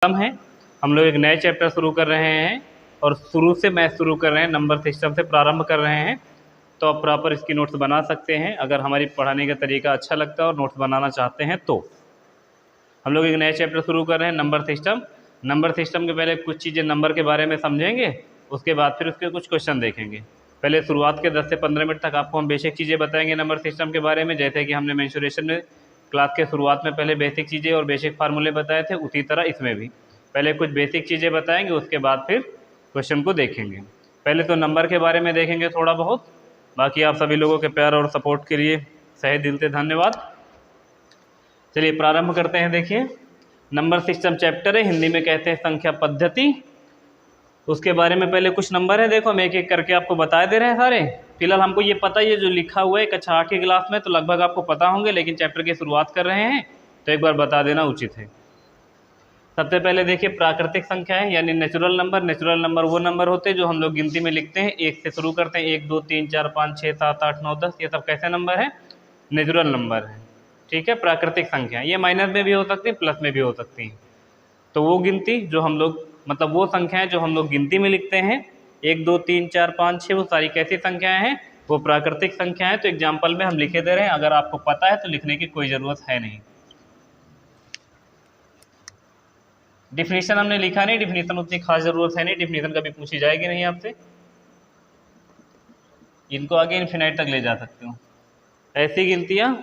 कम है। हम लोग एक नए चैप्टर शुरू कर रहे हैं और शुरू से मैथ शुरू कर रहे हैं, नंबर सिस्टम से प्रारंभ कर रहे हैं। तो आप प्रॉपर इसकी नोट्स बना सकते हैं अगर हमारी पढ़ाने का तरीका अच्छा लगता है और नोट्स बनाना चाहते हैं तो। हम लोग एक नया चैप्टर शुरू कर रहे हैं नंबर सिस्टम। नंबर सिस्टम के पहले कुछ चीज़ें नंबर के बारे में समझेंगे, उसके बाद फिर उसके कुछ क्वेश्चन देखेंगे। पहले शुरुआत के 10 से 15 मिनट तक आपको हम बेसिक चीज़ें बताएंगे नंबर सिस्टम के बारे में, जैसे कि हमने मेंसुरेशन में क्लास के शुरुआत में पहले बेसिक चीज़ें और बेसिक फार्मूले बताए थे, उसी तरह इसमें भी पहले कुछ बेसिक चीज़ें बताएंगे, उसके बाद फिर क्वेश्चन को देखेंगे। पहले तो नंबर के बारे में देखेंगे थोड़ा बहुत। बाकी आप सभी लोगों के प्यार और सपोर्ट के लिए सही दिल से धन्यवाद। चलिए प्रारंभ करते हैं। देखिए, नंबर सिस्टम चैप्टर है, हिंदी में कहते हैं संख्या पद्धति। उसके बारे में पहले कुछ नंबर है, देखो हम एक एक करके आपको बता दे रहे हैं सारे। फिलहाल हमको ये पता ही है जो लिखा हुआ है कक्षा 8 की क्लास में, तो लगभग आपको पता होंगे, लेकिन चैप्टर की शुरुआत कर रहे हैं तो एक बार बता देना उचित है। सबसे पहले देखिए प्राकृतिक संख्या है, यानी नेचुरल नंबर। नेचुरल नंबर वो नंबर होते हैं जो हम लोग गिनती में लिखते हैं, 1 से शुरू करते हैं, 1 2 3 4 5 6 7 8 9 10, ये सब कैसे नंबर है? नेचुरल नंबर है। ठीक है, प्राकृतिक संख्या ये माइनस में भी हो सकती है, प्लस में भी हो सकती है। तो वो गिनती जो हम लोग मतलब वो संख्याएं जो हम लोग गिनती में लिखते हैं, 1 2 3 4 5 6, वो सारी कैसी संख्याएं हैं? वो प्राकृतिक संख्याएं। तो एग्जाम्पल में हम लिखे दे रहे हैं, अगर आपको पता है तो लिखने की कोई ज़रूरत है नहीं। डिफिनीशन हमने लिखा नहीं, डिफिनीशन उतनी खास ज़रूरत है नहीं, डिफिनीशन कभी पूछी जाएगी नहीं आपसे। इनको आगे इन्फिनाइट तक ले जा सकते हो। ऐसी गिनतियाँ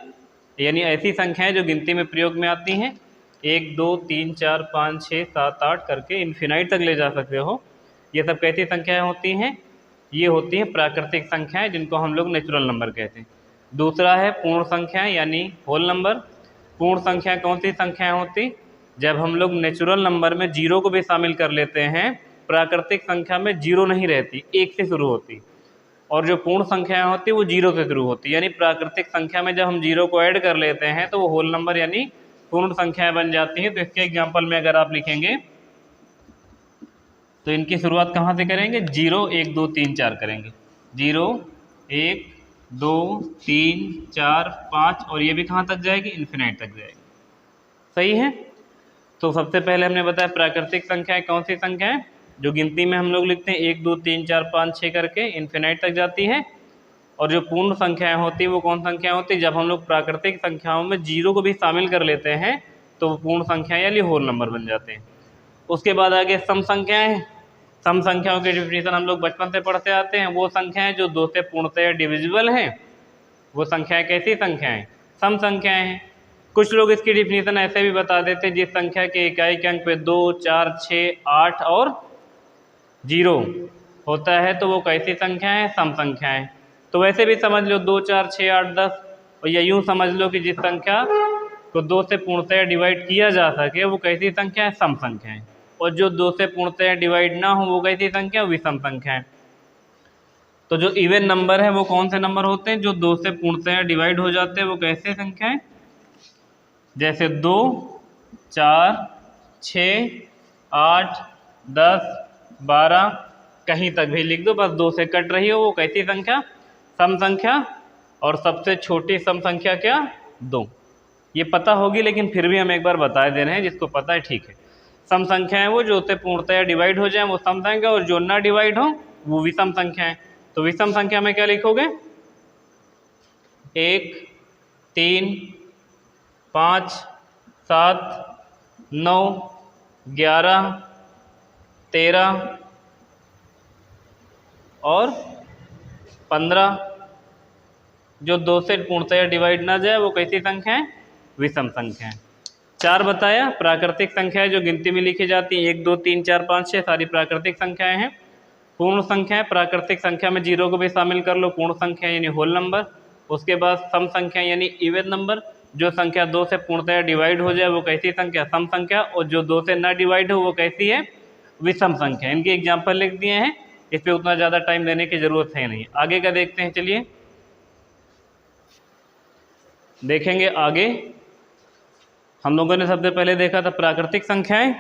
यानी ऐसी संख्याएं जो गिनती में प्रयोग में आती हैं, 1 2 3 4 5 6 7 8 करके इन्फिनाइट तक ले जा सकते हो। ये सब कैसी संख्याएं होती हैं? ये होती हैं प्राकृतिक संख्याएं, जिनको हम लोग नेचुरल नंबर कहते हैं। दूसरा है पूर्ण संख्याएं यानी होल नंबर। पूर्ण संख्या कौन सी संख्याएं होती? जब हम लोग नेचुरल नंबर में जीरो को भी शामिल कर लेते हैं, प्राकृतिक संख्या में जीरो नहीं रहती, 1 से शुरू होती। और जो पूर्ण संख्याएं होती है वो जीरो से शुरू होती है, यानी प्राकृतिक संख्या में जब हम जीरो को ऐड कर लेते हैं तो वो होल नंबर यानी पूर्ण संख्याएं बन जाती हैं। तो इसके एग्जांपल में अगर आप लिखेंगे तो इनकी शुरुआत कहाँ से करेंगे? 0 1 2 3 4 करेंगे। 0 1 2 3 4 5, और ये भी कहाँ तक जाएगी? इन्फिनाइट तक जाएगी। सही है। तो सबसे पहले हमने बताया प्राकृतिक संख्याएं कौन सी संख्याएं जो गिनती में हम लोग लिखते हैं 1 2 3 4 5 6 करके इन्फिनाइट तक जाती है। और जो पूर्ण संख्याएं होती है वो कौन संख्याएं होती है? जब हम लोग प्राकृतिक संख्याओं में जीरो को भी शामिल कर लेते हैं तो वो पूर्ण संख्या यानी होल नंबर बन जाते हैं। उसके बाद आगे सम संख्याएं। सम संख्याओं के डिफिनीशन हम लोग बचपन से पढ़ते आते हैं। वो संख्याएं जो 2 से पूर्णतः डिविजिबल हैं, वो संख्याएं कैसी संख्याएं? सम संख्याएं हैं। कुछ लोग इसकी डिफिनीशन ऐसे भी बता देते हैं, जिस संख्या के इकाई के अंक पे 2 4 6 8 और 0 होता है तो वो कैसी संख्या है? सम संख्याएं। तो वैसे भी समझ लो 2 4 6 8 10, और या यूँ समझ लो कि जिस संख्या को 2 से पूर्णतः डिवाइड किया जा सके वो कैसी संख्या है? सम संख्या है। और जो 2 से पूर्णतः डिवाइड ना हो वो कैसी संख्या? विषम संख्या है। तो जो इवन नंबर है वो कौन से नंबर होते हैं? जो 2 से पूर्णतः डिवाइड हो जाते हैं वो कैसे संख्या है? जैसे 2 4 6 8 10 12, कहीं तक भी लिख दो, बस 2 से कट रही हो वो कैसी संख्या? सम संख्या। और सबसे छोटी सम संख्या क्या? 2। ये पता होगी लेकिन फिर भी हम एक बार बता दे रहे हैं, जिसको पता है ठीक है। सम संख्या है वो जो से पूर्णतः डिवाइड हो जाए वो सम संख्या, और जो ना डिवाइड हो वो विषम संख्या है। तो विषम संख्या में क्या लिखोगे? 1 3 5 7 9 11 13 और 15। जो 2 से पूर्णतः डिवाइड ना जाए वो कैसी संख्या है? विषम संख्या है। 4 बताया प्राकृतिक संख्या है जो गिनती में लिखी जाती है, 1 2 3 4 5 6 सारी प्राकृतिक संख्याएं हैं। पूर्ण संख्या है, प्राकृतिक संख्या में जीरो को भी शामिल कर लो, पूर्ण संख्या यानी होल नंबर। उसके बाद सम संख्या यानी इवन नंबर। जो संख्या 2 से पूर्णतः डिवाइड हो जाए वो कैसी संख्या? सम संख्या। और जो 2 से ना डिवाइड हो वो कैसी है? विषम संख्या। इनके एग्जाम्पल लिख दिए हैं, इस पर उतना ज़्यादा टाइम देने की ज़रूरत है नहीं। आगे का देखते हैं। चलिए देखेंगे आगे। हम लोगों ने सबसे पहले देखा था प्राकृतिक संख्याएं,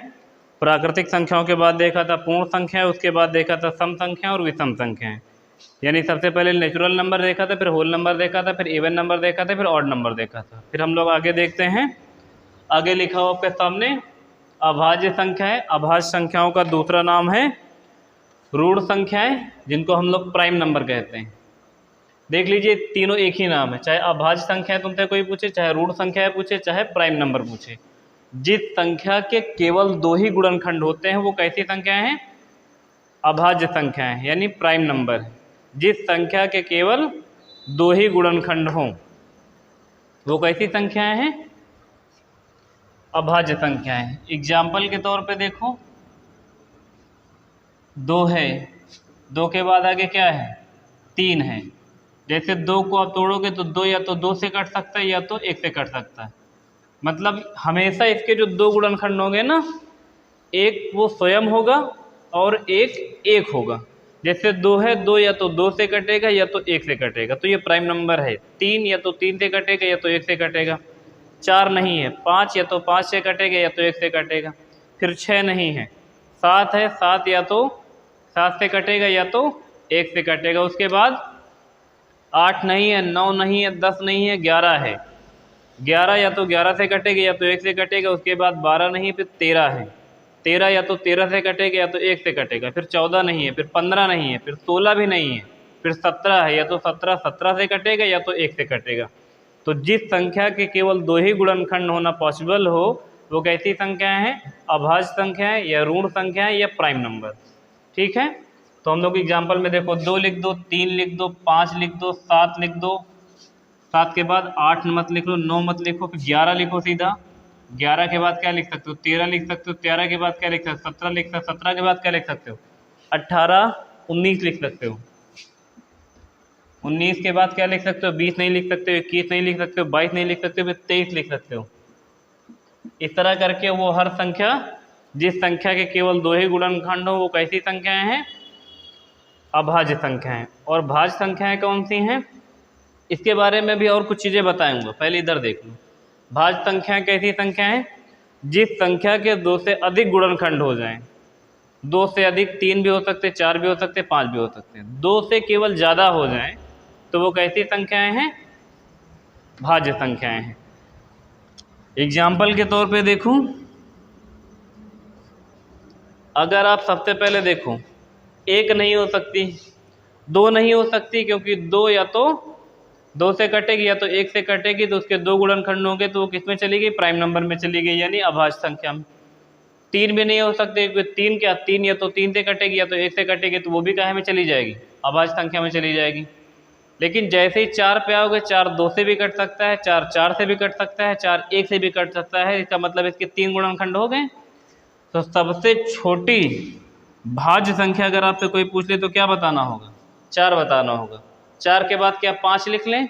प्राकृतिक संख्याओं के बाद देखा था पूर्ण संख्याएं, उसके बाद देखा था सम संख्याएं और विषम संख्याएं। यानी सबसे पहले नेचुरल नंबर देखा था, फिर होल नंबर देखा था, फिर इवन नंबर देखा था, फिर ऑड नंबर देखा था। फिर हम लोग आगे देखते हैं। आगे लिखा हुआ आपके सामने अभाज्य संख्या है। अभाज्य संख्याओं का दूसरा नाम है ऋण संख्याएं, जिनको हम लोग प्राइम नंबर कहते हैं। देख लीजिए तीनों एक ही नाम है, चाहे अभाज्य संख्या तुमसे कोई पूछे, चाहे ऋण संख्या पूछे, चाहे प्राइम नंबर पूछे। जिस संख्या के केवल 2 ही गुणनखंड होते हैं वो कैसी संख्याएं हैं? अभाज्य संख्याएं, यानी प्राइम नंबर। जिस संख्या के केवल 2 ही गुणनखंड हों वो कैसी संख्याएं हैं? अभाज्य संख्याएं। एग्जाम्पल के तौर पे देखो, 2 है, 2 के बाद आगे क्या है? 3 है। जैसे 2 को आप तोड़ोगे तो 2 या तो 2 से कट सकता है या तो 1 से कट सकता है। मतलब हमेशा इसके जो 2 गुणनखंड होंगे ना, एक वो स्वयं होगा और एक होगा। जैसे 2 है, 2 या तो 2 से कटेगा या तो 1 से कटेगा, तो ये प्राइम नंबर है। 3 या तो 3 से कटेगा या तो 1 से कटेगा। 4 नहीं है, 5 या तो 5 से कटेगा या तो 1 से कटेगा। फिर 6 नहीं है, 7 है, 7 या तो 7 से कटेगा या तो 1 से कटेगा। उसके बाद 8 नहीं है, 9 नहीं है, 10 नहीं है, 11 है। 11 या तो 11 से कटेगा या तो 1 से कटेगा। उसके बाद 12 नहीं है, फिर 13 है। 13 या तो 13 से कटेगा या तो 1 से कटेगा। फिर 14 नहीं है, फिर 15 नहीं है, फिर 16 भी नहीं है, फिर 17 है, या तो 17 से कटेगा या तो 1 से कटेगा। तो जिस संख्या के केवल 2 ही गुणनखंड होना पॉसिबल हो वो कैसी संख्याएं हैं? अभाज्य संख्याएं या ऋण संख्याएं या प्राइम नंबर। ठीक है, तो हम लोग एग्जाम्पल में देखो 2 लिख दो, 3 लिख दो, 5 लिख दो, 7 लिख दो। 7 के बाद 8 मत लिख लो, 9 मत लिखो, फिर 11 लिखो सीधा। 11 के बाद क्या लिख सकते हो? 13 लिख सकते हो। 13 के बाद क्या लिख सकते हो? 17 लिख सकते हो। 17 के बाद क्या लिख सकते हो? 18, 19 लिख सकते हो। 19 के बाद क्या लिख सकते हो? 20 नहीं लिख सकते हो, 21 नहीं लिख सकते हो, 22 नहीं लिख सकते हो, फिर 23 लिख सकते हो। इस तरह करके वो हर संख्या, जिस संख्या के केवल 2 ही गुणनखंड हो वो कैसी संख्याएं हैं? अभाज्य संख्याएं। और भाज्य संख्याएं कौन सी हैं? इसके बारे में भी और कुछ चीज़ें बताऊंगा, पहले इधर देख लो। भाज्य संख्याएं कैसी संख्याएं? जिस संख्या के 2 से अधिक गुणनखंड हो जाएं। 2 से अधिक 3 भी हो सकते, 4 भी हो सकते, 5 भी हो सकते हैं। 2 से केवल ज़्यादा हो जाएं तो वो कैसी संख्याएं हैं? भाज्य संख्याएं हैं। एग्जाम्पल के तौर पे देखूं, अगर आप सबसे पहले देखो, 1 नहीं हो सकती, 2 नहीं हो सकती, क्योंकि 2 या तो 2 से कटेगी या तो 1 से कटेगी, तो उसके 2 गुणनखंड होंगे तो वो किस में चली गई? प्राइम नंबर में चली गई, यानी अभाज्य संख्या में। 3 भी नहीं हो सकते, क्योंकि 3 क्या, 3 या तो 3 से कटेगी या तो 1 से कटेगी, तो वो भी काहे में चली जाएगी? अभाज्य संख्या में चली जाएगी। लेकिन जैसे ही 4 पे आओगे, 4 2 से भी कट सकता है, 4 4 से भी कट सकता है, 4 1 से भी कट सकता है। इसका मतलब इसके 3 गुणनखंड हो गए। तो सबसे छोटी भाज्य संख्या अगर आपसे कोई पूछ ले तो क्या बताना होगा? 4 बताना होगा। 4 के बाद क्या 5 लिख लें?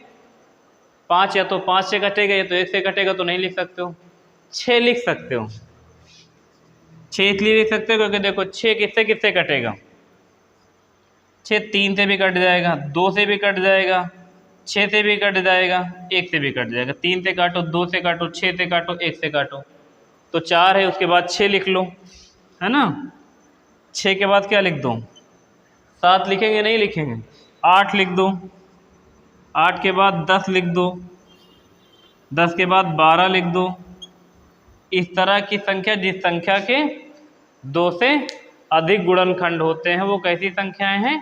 5 या तो 5 से कटेगा या तो 1 से कटेगा, तो नहीं लिख सकते हो। 6 लिख सकते हो। 6 इसलिए लिख सकते हो क्योंकि देखो 6 किससे किससे कटेगा? 6 3 से भी कट जाएगा, 2 से भी कट जाएगा, 6 से भी कट जाएगा, 1 से भी कट जाएगा। 3 से काटो, 2 से काटो, 6 से काटो, 1 से काटो, तो 4 है, उसके बाद 6 लिख लो, है ना। 6 के बाद क्या लिख दो? 7 लिखेंगे? नहीं लिखेंगे। 8 लिख दो। 8 के बाद 10 लिख दो। 10 के बाद 12 लिख दो। इस तरह की संख्या, जिस संख्या के 2 से अधिक गुणनखंड होते हैं वो कैसी संख्याएं हैं?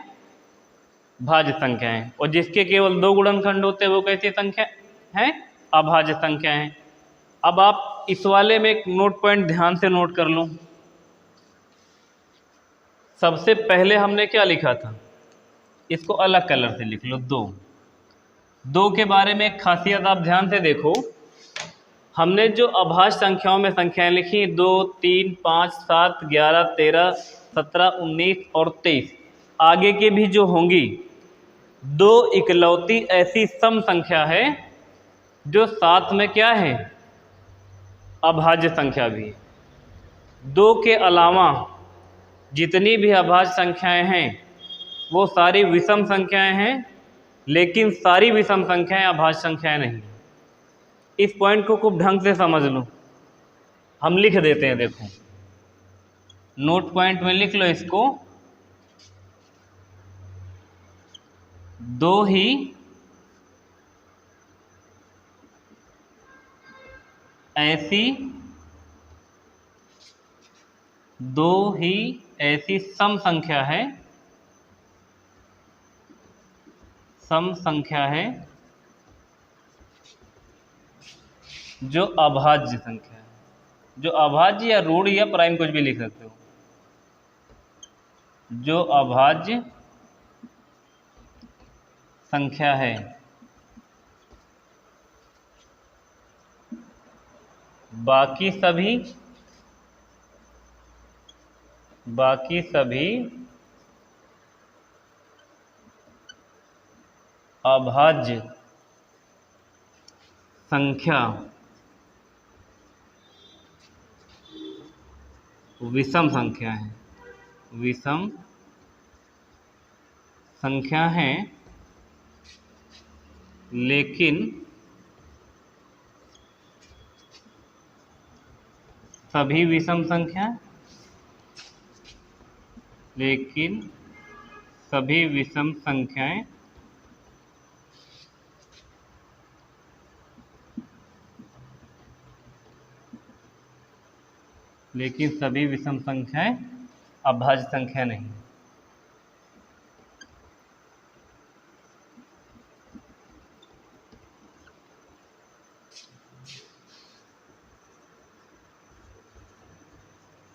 भाज्य संख्याएं। और जिसके केवल 2 गुणनखंड होते हैं वो कैसी संख्या है? अभाज्य संख्याएं। अब आप इस वाले में एक नोट पॉइंट ध्यान से नोट कर लो। सबसे पहले हमने क्या लिखा था? इसको अलग कलर से लिख लो, 2 के बारे में एक खासियत आप ध्यान से देखो। हमने जो अभाज्य संख्याओं में संख्याएं लिखी 2, 3, 5, 7, 11, 13, 17, 19 और 23, आगे के भी जो होंगी, 2 इकलौती ऐसी सम संख्या है जो साथ में क्या है? अभाज्य संख्या भी। 2 के अलावा जितनी भी अभाज्य संख्याएं हैं वो सारी विषम संख्याएं हैं, लेकिन सारी विषम संख्याएं अभाज्य संख्याएं नहीं। इस पॉइंट को खूब ढंग से समझ लो। हम लिख देते हैं, देखो नोट पॉइंट में लिख लो इसको। 2 ही ऐसी दो ही ऐसी सम संख्या है, सम संख्या है जो अभाज्य संख्या है। जो अभाज्य या ऋण या प्राइम कुछ भी लिख सकते हो। जो अभाज्य संख्या है बाकी सभी अभाज्य संख्या विषम संख्या है, विषम संख्या है, लेकिन सभी विषम संख्या, लेकिन सभी विषम संख्याएं अभाज्य संख्या नहीं।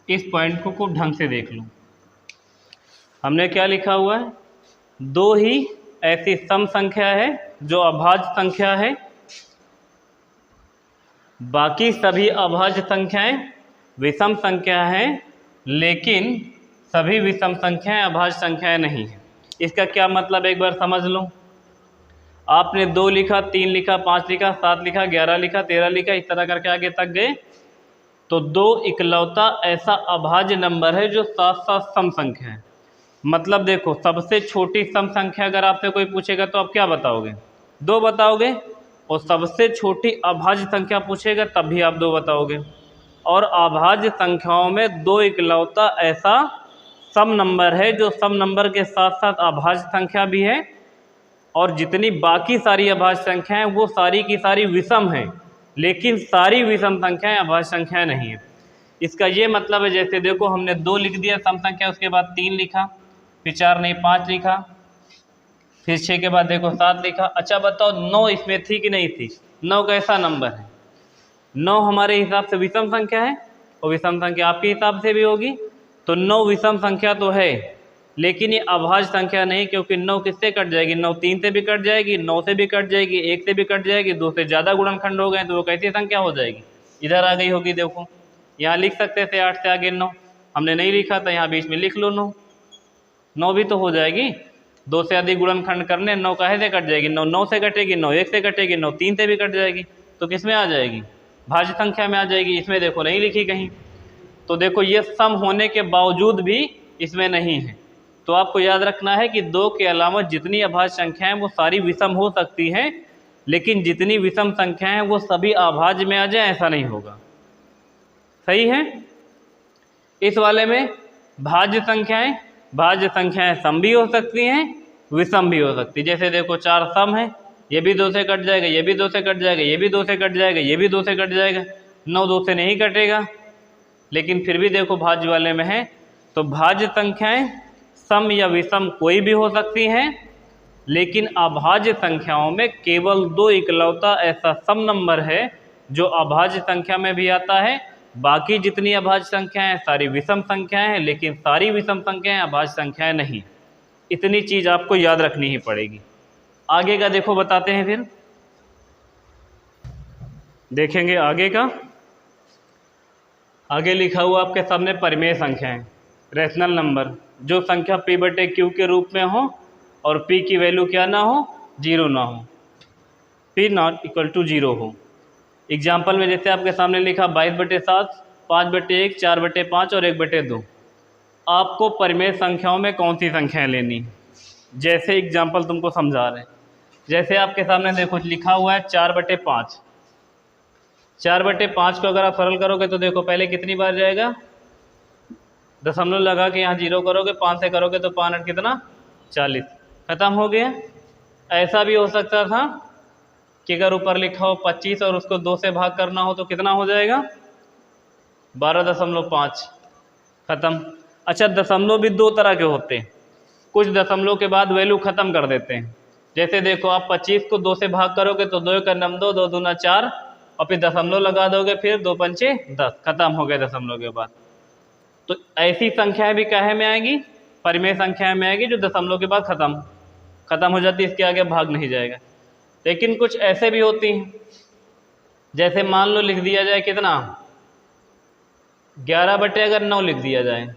इस पॉइंट को खूब ढंग से देख लो। हमने क्या लिखा हुआ है? दो ही ऐसी सम संख्या है जो अभाज्य संख्या है, बाकी सभी अभाज्य संख्याएं विषम संख्या हैं, लेकिन सभी विषम संख्याएं अभाज्य संख्याएं नहीं हैं। इसका क्या मतलब एक बार समझ लो। आपने 2 लिखा, 3 लिखा, 5 लिखा, 7 लिखा, 11 लिखा, 13 लिखा, इस तरह करके आगे तक गए तो 2 इकलौता ऐसा अभाज्य नंबर है जो साथ साथ सम संख्या है। मतलब देखो, सबसे छोटी सम संख्या अगर आपसे कोई पूछेगा तो आप क्या बताओगे? 2 बताओगे। और सबसे छोटी अभाज्य संख्या पूछेगा तब भी आप 2 बताओगे। और अभाज्य संख्याओं में 2 इकलौता ऐसा सम नंबर है जो सम नंबर के साथ साथ अभाज्य संख्या भी है, और जितनी बाकी सारी अभाज्य संख्याएं वो सारी की सारी विषम हैं, लेकिन सारी विषम संख्याएं अभाज्य संख्याएं नहीं है। इसका ये मतलब है, जैसे देखो हमने 2 लिख दिया सम संख्या, उसके बाद 3 लिखा, फिर 4 नहीं 5 लिखा, फिर 6 के बाद देखो 7 लिखा। अच्छा बताओ 9 इसमें थी कि नहीं थी? 9 कैसा नंबर है? 9 हमारे हिसाब से विषम संख्या है, और विषम संख्या आपके हिसाब से भी होगी, तो 9 विषम संख्या तो है, लेकिन ये अभाज्य संख्या नहीं, क्योंकि 9 किससे कट जाएगी? 9 3 से भी कट जाएगी, 9 से भी कट जाएगी, 1 से भी कट जाएगी, 2 से ज़्यादा गुणनखंड हो गए तो वो कैसी संख्या हो जाएगी? इधर आ गई होगी। देखो यहाँ लिख सकते थे 8 से आगे 9, हमने नहीं लिखा था, यहाँ बीच में लिख लो 9। 9 भी तो हो जाएगी। 2 से अधिक गुणनखंड करने 9 काहे से कट जाएगी? 9 9 से कटेगी, 9 1 से कटेगी, 9 3 से भी कट जाएगी, तो किस में आ जाएगी? भाज्य संख्या में आ जाएगी। इसमें देखो नहीं लिखी कहीं, तो देखो ये सम होने के बावजूद भी इसमें नहीं है। तो आपको याद रखना है कि 2 के अलावा जितनी अभाज्य संख्याएं वो सारी विषम हो सकती हैं, लेकिन जितनी विषम संख्याएं वो सभी अभाज्य में आ जाए ऐसा नहीं होगा। सही है? इस वाले में भाज्य संख्याएं सम भी हो सकती हैं, विषम भी हो सकती है। जैसे देखो 4 सम है, ये भी 2 से कट जाएगा, ये भी 2 से कट जाएगा, ये भी 2 से कट जाएगा, ये भी 2 से कट जाएगा। 9 2 से नहीं कटेगा, लेकिन फिर भी देखो भाज्य वाले में है। तो भाज्य संख्याएं सम या विषम कोई भी हो सकती हैं, लेकिन अभाज्य संख्याओं में केवल 2 इकलौता ऐसा सम नंबर है जो अभाज्य संख्या में भी आता है। बाकी जितनी अभाज्य संख्याएं सारी विषम संख्याएं हैं, लेकिन सारी विषम संख्याएं अभाज्य संख्याएं नहीं। इतनी चीज आपको याद रखनी ही पड़ेगी। आगे का देखो बताते हैं, फिर देखेंगे आगे का। आगे लिखा हुआ आपके सामने परिमेय संख्याएं, रैशनल नंबर, जो संख्या p/q के रूप में हो और p की वैल्यू क्या ना हो? 0 ना हो, p नॉट इक्वल टू 0 हो। एग्जाम्पल में जैसे आपके सामने लिखा 22/7, 5/1, 4/5 और 1/2। आपको परिमेय संख्याओं में कौन सी संख्याएं लेनी? जैसे एग्जाम्पल तुमको समझा रहे हैं, जैसे आपके सामने देखो लिखा हुआ है 4/5। 4/5 को अगर आप सरल करोगे तो देखो पहले कितनी बार जाएगा? दशमलव लगा के यहाँ 0 करोगे, 5 से करोगे तो 5 कितना? 40, खत्म हो गया। ऐसा भी हो सकता था कि अगर ऊपर लिखा हो 25 और उसको 2 से भाग करना हो तो कितना हो जाएगा? 12.5। ख़त्म। अच्छा, दशमलव भी दो तरह के होते हैं। कुछ दशमलव के बाद वैल्यू ख़त्म कर देते हैं। जैसे देखो, आप 25 को 2 से भाग करोगे तो 2 का नम 2, 2 दूना 4, और फिर दशमलव लगा दोगे, फिर 2 पंचे 10, खत्म हो गया दशमलव के बाद। तो ऐसी संख्याएं भी काहे में आएंगी? परिमेय संख्याएं में आएगी, जो दशमलव के बाद खत्म हो जाती है, इसके आगे भाग नहीं जाएगा। लेकिन कुछ ऐसे भी होती हैं, जैसे मान लो लिख दिया जाए कितना, 11/9 लिख दिया जाए,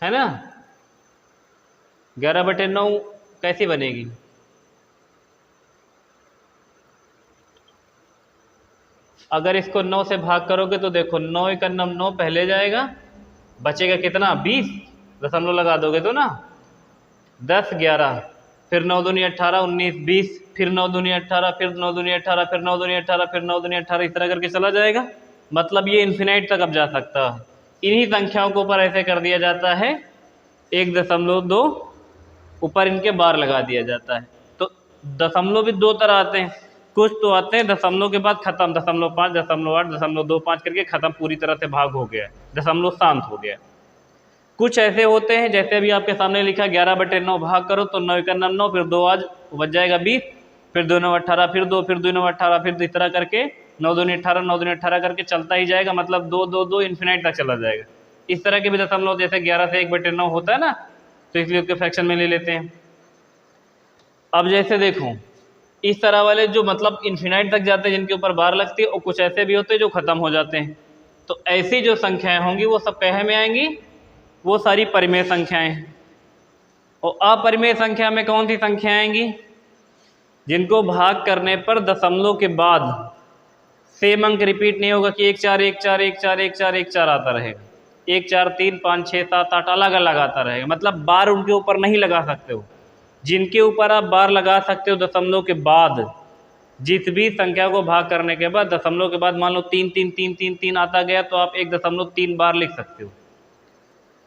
है ना। 11/9 कैसी बनेगी? अगर इसको 9 से भाग करोगे तो देखो 9 का नम 9 पहले जाएगा, बचेगा कितना, 20, दशमलव लगा दोगे तो ना, 10, 11, फिर 9 दूनी 18, 19, 20, फिर 9 दूनी 18, फिर 9 दूनी 18, फिर 9 दूनी 18, फिर 9 दूनी 18, इस तरह करके चला जाएगा। मतलब ये इन्फिनाइट तक अब जा सकता है। इन्हीं संख्याओं को ऊपर ऐसे कर दिया जाता है, 1.2 ऊपर इनके बार लगा दिया जाता है। तो दशमलव भी दो तरह आते हैं। कुछ तो आते हैं दशमलव के बाद खत्म, 0.5, 0.8, 0.25 करके खत्म, पूरी तरह से भाग हो गया, दशमलव शांत हो गया। कुछ ऐसे होते हैं, जैसे अभी आपके सामने लिखा 11/9 भाग करो तो 9 का नम 9, फिर 2 आज बच जाएगा 20, फिर 2 9 18, फिर 2, फिर 2 9 18, फिर इस तरह करके 9 दूनी 18, 9 दूनी 18 करके चलता ही जाएगा। मतलब 2 2 2 इन्फिनाइट तक चला जाएगा। इस तरह के भी दशमलव, जैसे 11 से 1/9 होता है ना, तो इसलिए उसके फ्रैक्शन में ले लेते हैं। अब जैसे देखो, इस तरह वाले जो मतलब इन्फिनाइट तक जाते हैं, जिनके ऊपर बार लगती है, और कुछ ऐसे भी होते हैं जो ख़त्म हो जाते हैं। तो ऐसी जो संख्याएं होंगी वो सब कहे में आएंगी, वो सारी परिमेय संख्याएं हैं। और अपरिमेय संख्या में कौन सी संख्या आएंगी? जिनको भाग करने पर दशमलव के बाद सेम अंक रिपीट नहीं होगा कि 1 4 1 4 1 4 1 4 1 4 आता रहेगा, 1 4 3 5 6 7 8 अलग अलग आता रहेगा। मतलब बार उनके ऊपर नहीं लगा सकते हो। जिनके ऊपर आप बार लगा सकते हो दशमलव के बाद, जिस भी संख्या को भाग करने के बाद दशमलव के बाद मान लो 3 3 3 3 3 आता गया, तो आप 1.3 बार लिख सकते हो।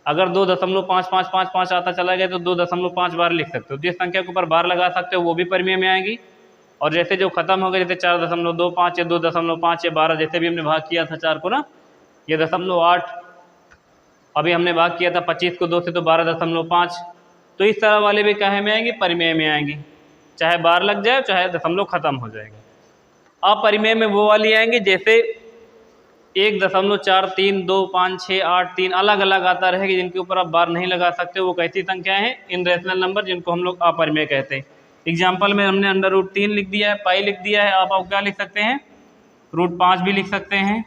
अगर 2.5 5 5 5 आता चला गया तो 2.5 बार लिख सकते हो। जिस संख्या के ऊपर बार लगा सकते हो वो भी परिमेय में आएगी। और जैसे जो खत्म हो गए, जैसे 4.25 या 2.5 या 12, जैसे भी हमने भाग किया था 4 को ना, ये 0.8, अभी हमने भाग किया था 25 को 2 से, तो 12.5। तो इस तरह वाले भी काहे में आएंगे? परिमेय में आएंगी, चाहे बार लग जाए चाहे दशमलव खत्म हो जाएगा। अपरिमेय में वो वाली आएंगी जैसे 1.4 3 2 5 6 8 3 अलग अलग आता रहेगा, जिनके ऊपर आप बार नहीं लगा सकते। वो कैसी संख्या है? इनरेशनल नंबर, जिनको हम लोग अपरिमेय कहते हैं। एग्जाम्पल में हमने √3 लिख दिया है, पाई लिख दिया है। आप क्या लिख सकते हैं? √5 भी लिख सकते हैं,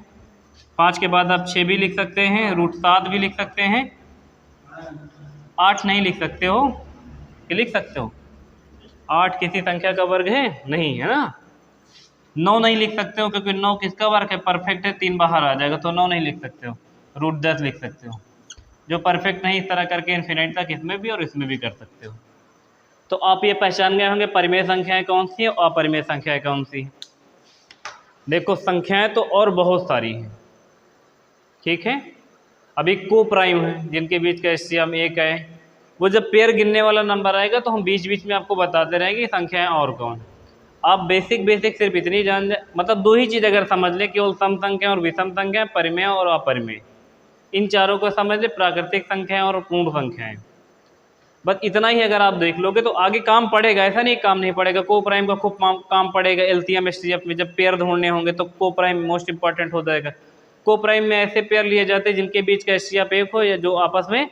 5 के बाद आप 6 भी लिख सकते हैं, √7 भी लिख सकते हैं। 8 नहीं लिख सकते हो कि लिख सकते हो? 8 किसी संख्या का वर्ग है? नहीं, है ना। 9 नहीं लिख सकते हो, क्योंकि 9 किसका वर्ग है? परफेक्ट है, 3 बाहर आ जाएगा, तो 9 नहीं लिख सकते हो। √10 लिख सकते हो। जो परफेक्ट नहीं, इस तरह करके इन्फिनिट तक इसमें भी और इसमें भी कर सकते हो। तो आप ये पहचान गए होंगे परिमेय संख्याएं कौन सी है और अपरिमेय संख्याएं कौन सी है। देखो, संख्याएं तो और बहुत सारी हैं, ठीक है। अभी को प्राइम है, जिनके बीच का एचसीएम 1 है। वो जब पेयर गिनने वाला नंबर आएगा तो हम बीच बीच में आपको बताते रहेंगे संख्याएं और कौन। आप बेसिक सिर्फ इतनी जान जाए, मतलब 2 ही चीज़ अगर समझ लें, केवल सम संख्या और विषम संख्या, परिमेय और अपरिमेय, इन चारों को समझ ले, प्राकृतिक संख्याएं और पूर्ण संख्याएं। बस इतना ही अगर आप देख लोगे तो आगे काम पड़ेगा, ऐसा नहीं काम नहीं पड़ेगा। को प्राइम का खूब काम पड़ेगा एलसीएम एचसीएफ में, जब पेयर ढूंढने होंगे तो को प्राइम मोस्ट इंपॉर्टेंट हो जाएगा। को प्राइम में ऐसे पेयर लिए जाते हैं जिनके बीच का एचसीएफ 1 हो, या जो आपस में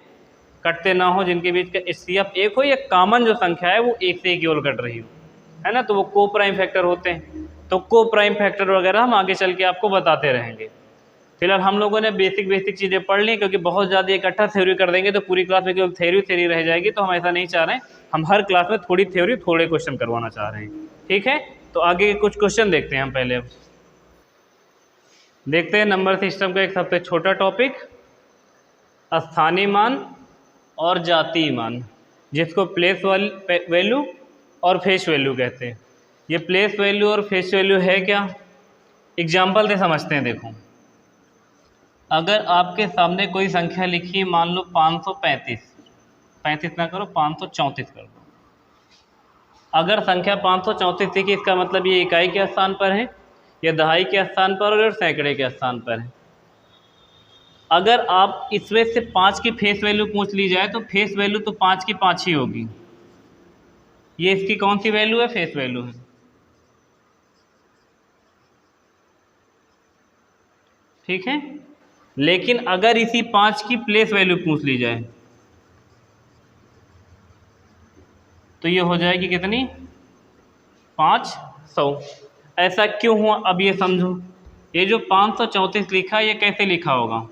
कटते ना हो, जिनके बीच का एचसीएफ 1 हो, या कॉमन जो संख्या है वो 1 से 1 केवल कट रही हो, है ना। तो वो को प्राइम फैक्टर होते हैं। तो को प्राइम फैक्टर वगैरह हम आगे चल के आपको बताते रहेंगे। फिलहाल हम लोगों ने बेसिक चीज़ें पढ़ ली, क्योंकि बहुत ज़्यादा इकट्ठा थ्योरी कर देंगे तो पूरी क्लास में केवल थ्योरी रह जाएगी। तो हम ऐसा नहीं चाह रहे हैं, हम हर क्लास में थोड़ी थ्योरी थोड़े क्वेश्चन करवाना चाह रहे हैं, ठीक है। तो आगे के कुछ क्वेश्चन देखते हैं हम। पहले अब देखते हैं नंबर सिस्टम का एक सबसे छोटा टॉपिक, स्थानीय मान और जातीय मान, जिसको प्लेस वैल्यू और फेस वैल्यू कहते हैं। ये प्लेस वैल्यू और फेस वैल्यू है क्या? एग्जाम्पल से समझते हैं। देखो, अगर आपके सामने कोई संख्या लिखी है, मान लो 535, 35 ना करो 534 कर दो। अगर संख्या 534 लिखी, इसका मतलब ये इकाई के स्थान पर है, या दहाई के स्थान पर, और सैकड़े के स्थान पर है। अगर आप इसमें से 5 की फेस वैल्यू पूछ ली जाए तो फेस वैल्यू तो 5 की 5 ही होगी। ये इसकी कौन सी वैल्यू है? फेस वैल्यू है। ठीक है, लेकिन अगर इसी 5 की प्लेस वैल्यू पूछ ली जाए तो ये हो जाएगी कितनी? 500। ऐसा क्यों हुआ अब ये समझो। ये जो 534 लिखा है ये कैसे लिखा होगा?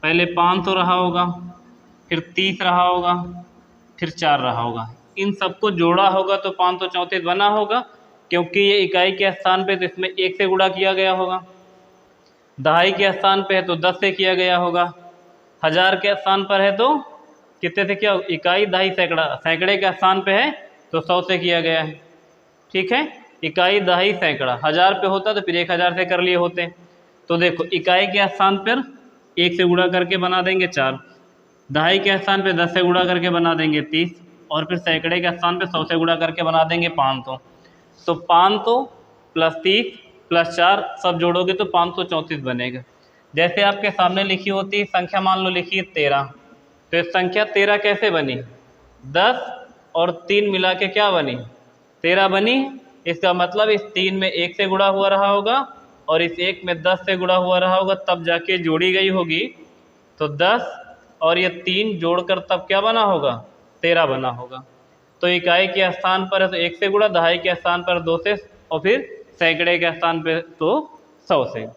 पहले 500 रहा होगा, फिर 30 रहा होगा, फिर 4 रहा होगा, इन सबको जोड़ा होगा तो 534 बना होगा, क्योंकि ये इकाई के स्थान पे तो इसमें 1 से गुणा किया गया होगा, दहाई के स्थान पे है तो 10 से किया गया होगा, हज़ार के स्थान पर है तो कितने से किया? इकाई दहाई सैकड़ा, सैकड़े के स्थान पे है तो 100 से किया गया है। ठीक है, इकाई दहाई सैकड़ा, 1000 पे होता तो फिर 1000 से कर लिए होते। तो देखो इकाई के स्थान पर 1 से गुणा करके बना देंगे 4, दहाई के स्थान पे 10 से गुणा करके बना देंगे 30, और फिर सैकड़े के स्थान पे 100 से गुणा करके बना देंगे 500। तो 500 प्लस 30 प्लस 4 सब जोड़ोगे तो 534 बनेगा। जैसे आपके सामने लिखी होती संख्या, मान लो लिखी है 13, तो इस संख्या 13 कैसे बनी? 10 और 3 मिला के क्या बनी? 13 बनी। इसका मतलब इस 3 में 1 से गुणा हुआ रहा होगा और इस 1 में 10 से गुणा हुआ रहा होगा, तब जाके जोड़ी गई होगी। तो 10 और ये 3 जोड़कर तब क्या बना होगा? 13 बना होगा। तो इकाई के स्थान पर है तो 1 से गुणा, दहाई के स्थान पर 2 से, और फिर सैकड़े के स्थान पर तो 100 से।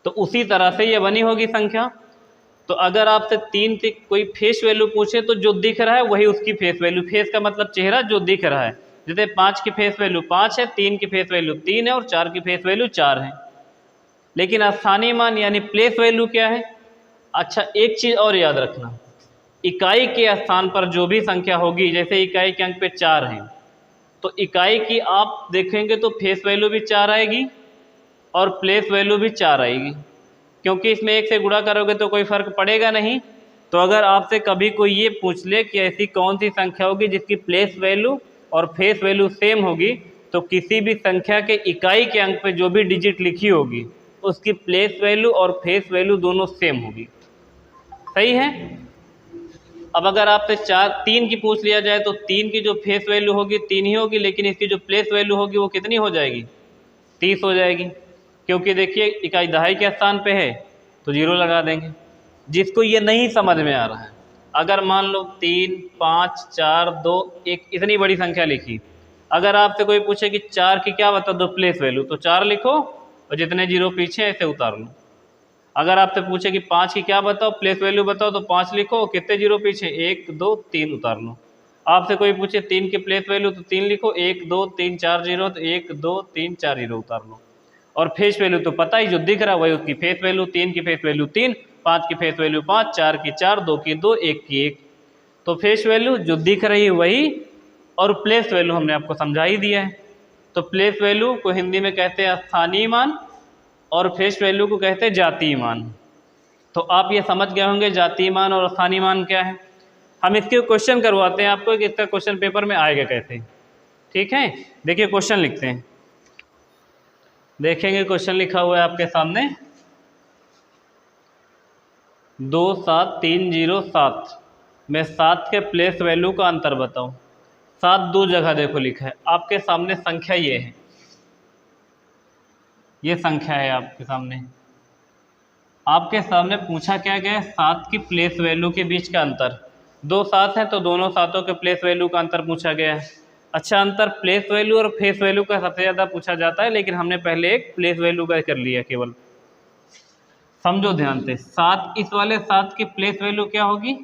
तो उसी तरह से ये बनी होगी संख्या। तो अगर आपसे 3 की कोई फेस वैल्यू पूछे तो जो दिख रहा है वही उसकी फेस वैल्यू। फेस का मतलब चेहरा, जो दिख रहा है। जैसे 5 की फेस वैल्यू 5 है, 3 की फेस वैल्यू 3 है और 4 की फेस वैल्यू 4 है। लेकिन स्थानीय मान यानी प्लेस वैल्यू क्या है? अच्छा, एक चीज़ और याद रखना, इकाई के स्थान पर जो भी संख्या होगी, जैसे इकाई के अंक पे 4 हैं, तो इकाई की आप देखेंगे तो फेस वैल्यू भी 4 आएगी और प्लेस वैल्यू भी 4 आएगी, क्योंकि इसमें 1 से गुणा करोगे तो कोई फ़र्क पड़ेगा नहीं। तो अगर आपसे कभी कोई ये पूछ ले कि ऐसी कौन सी संख्या होगी जिसकी प्लेस वैल्यू और फेस वैल्यू सेम होगी, तो किसी भी संख्या के इकाई के अंक पे जो भी डिजिट लिखी होगी उसकी प्लेस वैल्यू और फेस वैल्यू दोनों सेम होगी। सही है। अब अगर आपसे 3 की पूछ लिया जाए तो 3 की जो फेस वैल्यू होगी 3 ही होगी, लेकिन इसकी जो प्लेस वैल्यू होगी वो कितनी हो जाएगी? 30 हो जाएगी, क्योंकि देखिए इकाई दहाई के स्थान पे है तो 0 लगा देंगे। जिसको ये नहीं समझ में आ रहा है, अगर मान लो 3, 5, 4, 2, 1 इतनी बड़ी संख्या लिखी, अगर आपसे कोई पूछे कि 4 की क्या बता दो प्लेस वैल्यू, तो 4 लिखो और जितने 0 पीछे ऐसे उतार लो। अगर आपसे पूछे कि 5 की क्या बताओ प्लेस वैल्यू बताओ, तो 5 लिखो और कितने 0 पीछे 1, 2, 3 उतार लो। आपसे कोई पूछे 3 की प्लेस वैल्यू, तो 3 लिखो, 1, 2, 3, 4 0, तो 1, 2, 3, 4 0 उतार लो। और फेस वैल्यू तो पता ही, जो दिख रहा है वही उसकी फेस वैल्यू। 3 की फेस वैल्यू 3, 5 की फेस वैल्यू 5, 4 की 4, 2 की 2, 1 की 1। तो फेस वैल्यू जो दिख रही है वही, और प्लेस वैल्यू हमने आपको समझा ही दिया है। तो प्लेस वैल्यू को हिंदी में कहते हैं स्थानीय मान और फेस वैल्यू को कहते हैं जातीय मान। तो आप ये समझ गए होंगे जातीय मान और स्थानीय मान क्या है। हम इसके क्वेश्चन करवाते हैं आपको कि इसका क्वेश्चन पेपर में आएगा कैसे। ठीक है, देखिए क्वेश्चन लिखते हैं। देखेंगे क्वेश्चन लिखा हुआ है आपके सामने, 27307 में 7 के प्लेस वैल्यू का अंतर बताओ। 7 दो जगह देखो लिखा है आपके सामने, संख्या ये है, ये संख्या है आपके सामने। आपके सामने पूछा क्या गया है? 7 की प्लेस वैल्यू के बीच का अंतर। 2 7 हैं तो दोनों 7 के प्लेस वैल्यू का अंतर पूछा गया है। अच्छा, अंतर प्लेस वैल्यू और फेस वैल्यू का सबसे ज़्यादा पूछा जाता है, लेकिन हमने पहले एक प्लेस वैल्यू का कर लिया केवल। समझो ध्यान से, 7, इस वाले 7 की प्लेस वैल्यू क्या होगी?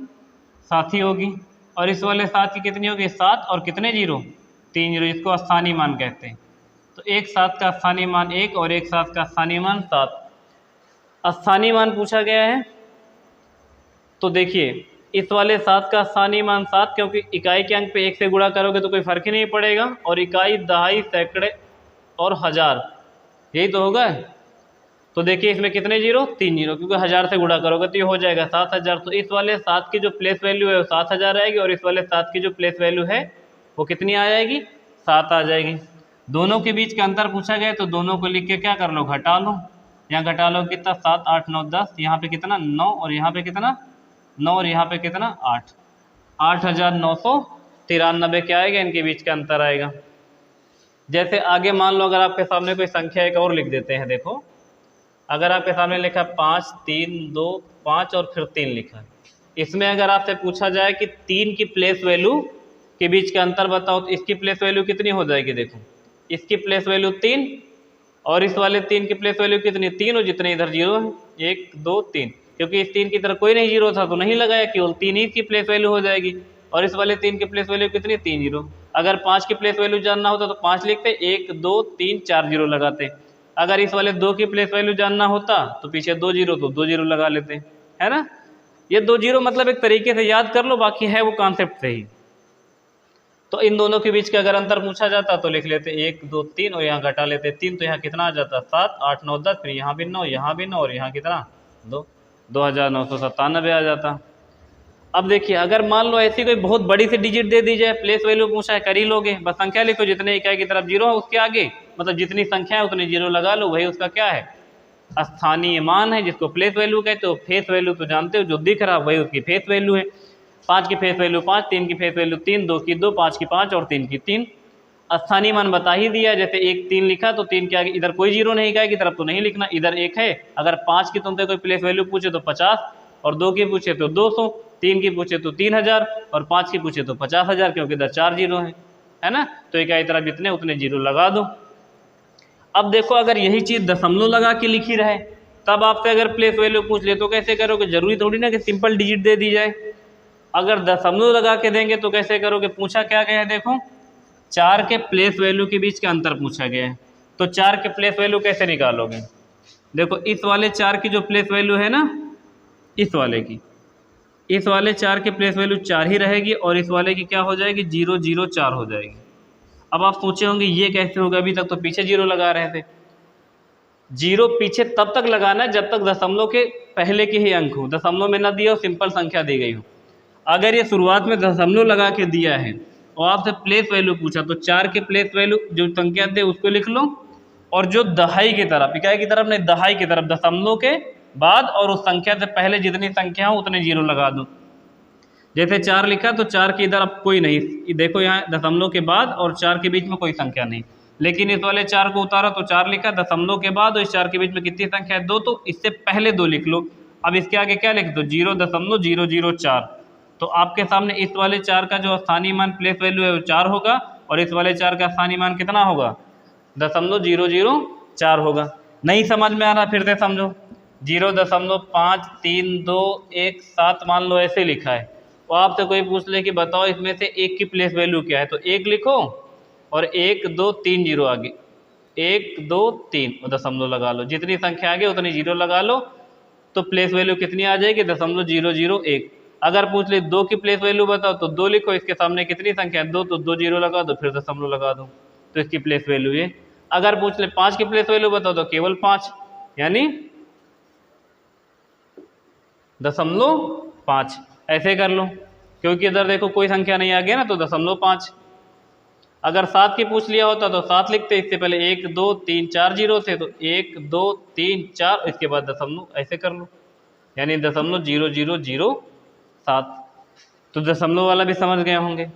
7 ही होगी, और इस वाले 7 की कितनी होगी? 7 और कितने 0? 3 0, इसको स्थानीय मान कहते हैं। तो एक 7 का स्थानीय मान 1 और एक 7 का स्थानीय मान 7। स्थानीय मान पूछा गया है, तो देखिए इस वाले 7 का स्थानीय मान 7, क्योंकि इकाई के अंक पे 1 से गुणा करोगे तो कोई फर्क ही नहीं पड़ेगा, और इकाई दहाई सैकड़े और हज़ार यही तो होगा। तो देखिए इसमें कितने 0? 3 0, क्योंकि 1000 से गुणा करोगे तो ये हो जाएगा 7000। तो इस वाले 7 की जो प्लेस वैल्यू है वो 7000 आएगी, और इस वाले 7 की जो प्लेस वैल्यू है वो कितनी आ जाएगी? 7 आ जाएगी। दोनों के बीच का अंतर पूछा गया तो दोनों को लिख के क्या कर लो? घटा लो। यहाँ घटा लो कितना 7 8 9 10, यहाँ पे कितना 9 और यहाँ पे कितना 9 और यहाँ पे कितना 8, 8,993 क्या आएगा, इनके बीच का अंतर आएगा। जैसे आगे मान लो अगर आपके सामने कोई संख्या एक और लिख देते हैं, देखो अगर आपके सामने लिखा 5 3 2 5 और फिर 3 लिखा, इसमें अगर आपसे पूछा जाए कि 3 की प्लेस वैल्यू के बीच का अंतर बताओ, तो इसकी प्लेस वैल्यू कितनी हो जाएगी, देखो इसकी प्लेस वैल्यू 3 और इस वाले 3 की प्लेस वैल्यू कितनी, 3 और जितने इधर 0 है 1 2 3, क्योंकि इस 3 की तरफ कोई नहीं 0 था तो नहीं लगाया, केवल 3 ही की प्लेस वैल्यू हो जाएगी। और इस वाले 3 की प्लेस वैल्यू कितनी, 3 0। अगर 5 की प्लेस वैल्यू जानना होता तो 5 लिखते, 1 2 3 4 0 लगाते। अगर इस वाले 2 की प्लेस वैल्यू जानना होता तो पीछे 2 0 तो 2 0 लगा लेते, है ना। ये 2 0 मतलब एक तरीके से याद कर लो, बाकी है वो कॉन्सेप्ट से ही। तो इन दोनों के बीच का अगर अंतर पूछा जाता तो लिख लेते 1 2 3 और यहाँ घटा लेते 3, तो यहाँ कितना आ जाता 7 8 9 10, फिर यहाँ भी 9 यहाँ भी 9 और यहाँ कितना 2, 2,997 आ जाता। अब देखिए अगर मान लो ऐसी कोई बहुत बड़ी सी डिजिट दे दी जाए, प्लेस वैल्यू पूछा है, कर ही लोगे, बस संख्या लिखो, जितने इकाई की तरफ 0 है उसके आगे मतलब जितनी संख्या है उतने 0 लगा लो, वही उसका क्या है, स्थानीय मान है, जिसको प्लेस वैल्यू कहते हो। फेस वैल्यू तो जानते हो जो दिख रहा वही उसकी फेस वैल्यू है। 5 की फेस वैल्यू 5, 3 की फेस वैल्यू 3, 2 की 2, 5 की 5 और 3 की 3। स्थानीय मान बता ही दिया, जैसे 1 3 लिखा तो 3 के आगे इधर कोई 0 नहीं, इकाई की तरफ तो नहीं लिखना, इधर 1 है। अगर 5 की तुमसे कोई प्लेस वैल्यू पूछे तो 50 और 2 की पूछे तो 200, 3 की पूछे तो 3000 और 5 की पूछे तो 50,000, क्योंकि इधर 4 0 है ना। तो इकाई तरफ जितने उतने 0 लगा दो। अब देखो अगर यही चीज़ दशमलव लगा के लिखी रहे, तब आपसे अगर प्लेस वैल्यू पूछ ले तो कैसे करोगे, जरूरी थोड़ी ना कि सिंपल डिजिट दे दी जाए। अगर दशमलव लगा के देंगे तो कैसे करोगे, पूछा क्या गया है, देखो 4 के प्लेस वैल्यू के बीच का अंतर पूछा गया है, तो 4 के प्लेस वैल्यू कैसे निकालोगे। देखो इस वाले 4 की जो प्लेस वैल्यू है ना, इस वाले की, इस वाले 4 के प्लेस वैल्यू 4 ही रहेगी और इस वाले की क्या हो जाएगी 0 0 4 हो जाएगी। अब आप सोचे होंगे ये कैसे होगा, अभी तक तो पीछे 0 लगा रहे थे। 0 पीछे तब तक लगाना है जब तक दशमलव के पहले के ही अंक हो, दशमलव में ना दिया हो, सिंपल संख्या दी गई हो। अगर ये शुरुआत में दशमलव लगा के दिया है और आपसे प्लेस वैल्यू पूछा तो 4 के प्लेस वैल्यू जो संख्या दे उसको लिख लो, और जो दहाई की तरफ, इकाई की तरफ नहीं दहाई की तरफ, दशमलव के बाद और उस संख्या से पहले जितनी संख्या हो उतने 0 लगा दो। जैसे 4 लिखा तो 4 के इधर अब कोई नहीं, देखो यहाँ दशमलव के बाद और 4 के बीच में कोई संख्या नहीं, लेकिन इस वाले 4 को उतारा तो 4 लिखा, दशमलव के बाद और इस 4 के बीच में कितनी संख्या है 2, तो इससे पहले 2 लिख लो। अब इसके आगे क्या लिख दो 0.004। तो आपके सामने इस वाले 4 का जो स्थानीय मान प्लेस वैल्यू है वो 4 होगा और इस वाले 4 का स्थानीय मान कितना होगा 0.004 होगा। नहीं समझ में आ रहा फिर से समझो, 0.5321 मान लो ऐसे लिखा है, तो आपसे कोई पूछ ले कि बताओ इसमें से 1 की प्लेस वैल्यू क्या है, तो 1 लिखो और 1 2 3 0 आगे 1 2 3 और दशमलव लगा लो, जितनी संख्या आगे उतनी 0 लगा लो, तो प्लेस वैल्यू कितनी आ जाएगी 0.001। अगर पूछ ले 2 की प्लेस वैल्यू बताओ तो 2 लिखो, इसके सामने कितनी संख्या है 2, तो 2 0 लगा दो, फिर दशमलव लगा दो, तो इसकी प्लेस वैल्यू ये। अगर पूछ ले 5 की प्लेस वैल्यू बताओ तो केवल 5 यानी 0.5 ऐसे कर लो, क्योंकि इधर देखो कोई संख्या नहीं आ गया ना, तो 0.5। अगर 7 की पूछ लिया होता तो 7 लिखते, इससे पहले 1 2 3 4 0 थे, तो 1 2 3 4 इसके बाद दशमलव ऐसे कर लो, यानी 0.0007। तो दशमलव वाला भी समझ गए होंगे।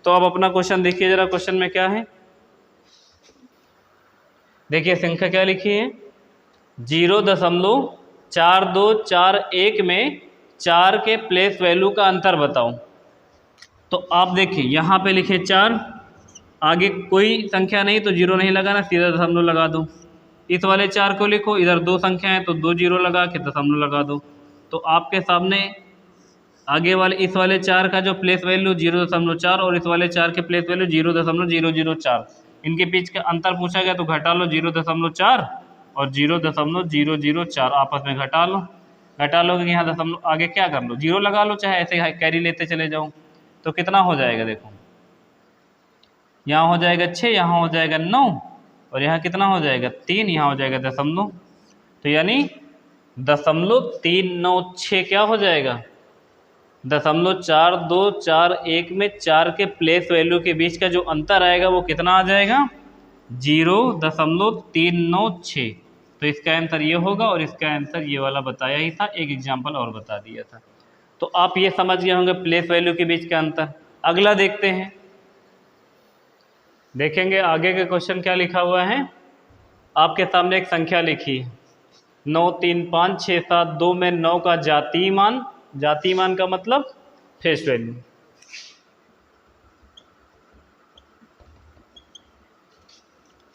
तो अब अपना क्वेश्चन देखिए जरा, क्वेश्चन में क्या है, देखिए संख्या क्या लिखी है 0.4241 में 4 के प्लेस वैल्यू का अंतर बताओ। तो आप देखिए यहाँ पे लिखे 4, आगे कोई संख्या नहीं तो 0 नहीं लगाना, सीधा दशमलव लगा दो। इस वाले 4 को लिखो, इधर 2 संख्या है तो 2 0 लगा के दशमलव लगा दो। तो आपके सामने आगे वाले इस वाले 4 का जो प्लेस वैल्यू 0.4 और इस वाले 4 के प्लेस वैल्यू 0.004, इनके बीच का अंतर पूछा गया, तो घटा लो 0.4 और 0.004 आपस में घटा लो। घटा लोगे यहाँ दशमलव आगे क्या कर लो 0 लगा लो, चाहे ऐसे कैरी लेते चले जाओ, तो कितना हो जाएगा देखो, यहाँ हो जाएगा 6, यहाँ हो जाएगा 9 और यहाँ कितना हो जाएगा 3, यहाँ हो जाएगा दशमलव, तो यानी 0.396 क्या हो जाएगा 0.4241 में 4 के प्लेस वैल्यू के बीच का जो अंतर आएगा वो कितना आ जाएगा 0.396। तो इसका आंसर ये होगा और इसका आंसर ये वाला बताया ही था, एक एग्जाम्पल और बता दिया था। तो आप ये समझ गए होंगे प्लेस वैल्यू के बीच का अंतर। अगला देखते हैं, देखेंगे आगे के क्वेश्चन क्या लिखा हुआ है। आपके सामने एक संख्या लिखी है 9 3 5 6 7 2 में 9 का जातीय मान, जातीय मान का मतलब फेस वैल्यू,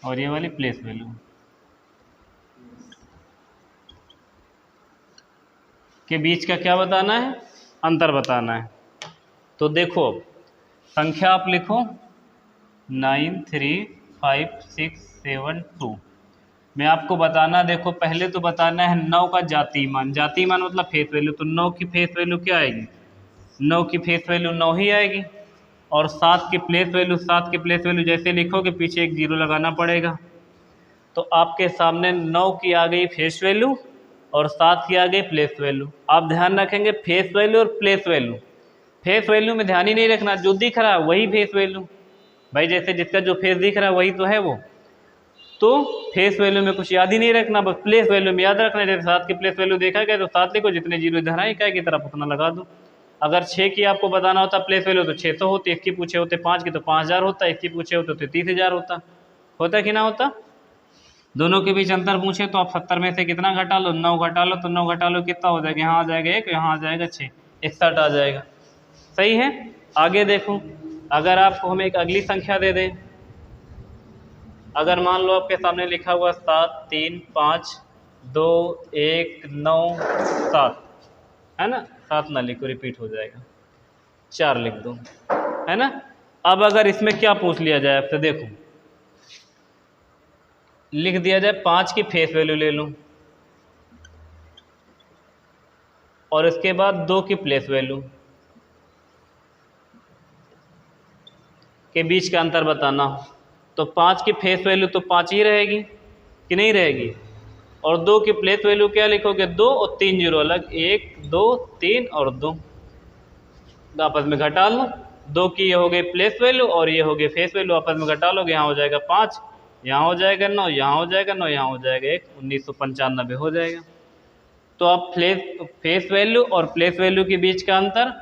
और ये वाली प्लेस वैल्यू। के बीच का क्या बताना है, अंतर बताना है। तो देखो संख्या आप लिखो 9 3 5 6 7 2 में आपको बताना, देखो पहले तो बताना है 9 का जातीय मान, जातीय मान मतलब फेस वैल्यू, तो 9 की फेस वैल्यू क्या आएगी, 9 की फेस वैल्यू 9 ही आएगी। और 7 की प्लेस वैल्यू, 7 की प्लेस वैल्यू जैसे लिखोगे पीछे एक जीरो लगाना पड़ेगा। तो आपके सामने 9 की आ गई फेस वैल्यू और 7 की आ गई प्लेस वैल्यू। आप ध्यान रखेंगे फेस वैल्यू और प्लेस वैल्यू, फेस वैल्यू में ध्यान ही नहीं रखना, जो दिख रहा है वही फेस वैल्यू, भाई जैसे जिसका जो फेस दिख रहा है वही तो है वो, तो फेस वैल्यू में कुछ याद ही नहीं रखना, बस प्लेस वैल्यू में याद रखना। जैसे 7 की प्लेस वैल्यू देखा गया तो 7 लिखो, जितने जीरो इधर आए इकाई की तरफ उतना लगा दो। अगर 6 की आपको बताना होता प्लेस वैल्यू तो 600 होती, इसकी पूछे होते 5 की तो 5000 होता, इसकी पूछे होते तो 30,000 होता कि ना होता। दोनों के बीच अंतर पूछे तो आप 70 में से कितना घटा लो, 9 घटा लो, तो 9 घटा लो कितना हो जाएगा, यहाँ आ जाएगा 1, यहाँ आ जाएगा 6, 61 आ जाएगा। सही है। आगे देखो, अगर आपको हम एक अगली संख्या दे दें, अगर मान लो आपके सामने लिखा हुआ 7 3 5 2 1 9 7 है ना, 7 ना लिखो रिपीट हो जाएगा, 4 लिख दो, है ना। अब अगर इसमें क्या पूछ लिया जाए आपसे, देखो लिख दिया जाए 5 की फेस वैल्यू ले लो और इसके बाद 2 की प्लेस वैल्यू, के बीच का अंतर बताना हो तो 5 की फेस वैल्यू तो 5 ही रहेगी कि नहीं रहेगी, और 2 की प्लेस वैल्यू क्या लिखोगे, 2 और 3 जीरो अलग, 1 2 3 और 2 आपस में घटा लो, 2 की ये हो गई प्लेस वैल्यू और ये हो गई फेस वैल्यू, आपस में घटा लोगे, यहाँ हो जाएगा 5, यहाँ हो जाएगा 9, यहाँ हो जाएगा 9, यहाँ हो जाएगा 1, 1995 हो जाएगा। तो आप फेस वैल्यू और प्लेस वैल्यू के बीच का अंतर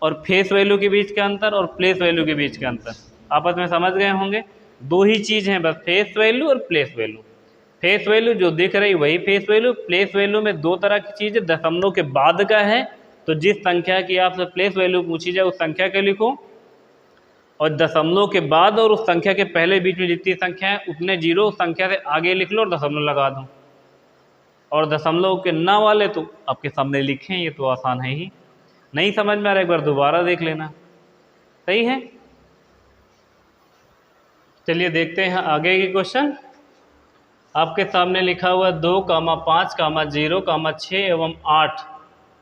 और फेस वैल्यू के बीच का अंतर और प्लेस वैल्यू के बीच का अंतर आपस में समझ गए होंगे। दो ही चीज़ हैं बस, फेस वैल्यू और प्लेस वैल्यू। फेस वैल्यू जो दिख रही वही फेस वैल्यू, प्लेस वैल्यू में दो तरह की चीज़ है, दशमलव के बाद का है, तो जिस संख्या की आपसे प्लेस वैल्यू पूछी जाए उस संख्या के लिखो, और दशमलव के बाद और उस संख्या के पहले बीच में जितनी संख्या है उतने जीरो उस संख्या से आगे लिख लो और दशमलव लगा दो। और दशमलव के ना वाले तो आपके सामने लिखे हैं, ये तो आसान है ही। नहीं समझ में आ रहा एक बार दोबारा देख लेना। सही है, चलिए देखते हैं आगे के क्वेश्चन। आपके सामने लिखा हुआ 2, 5, 0, 6 एवं 8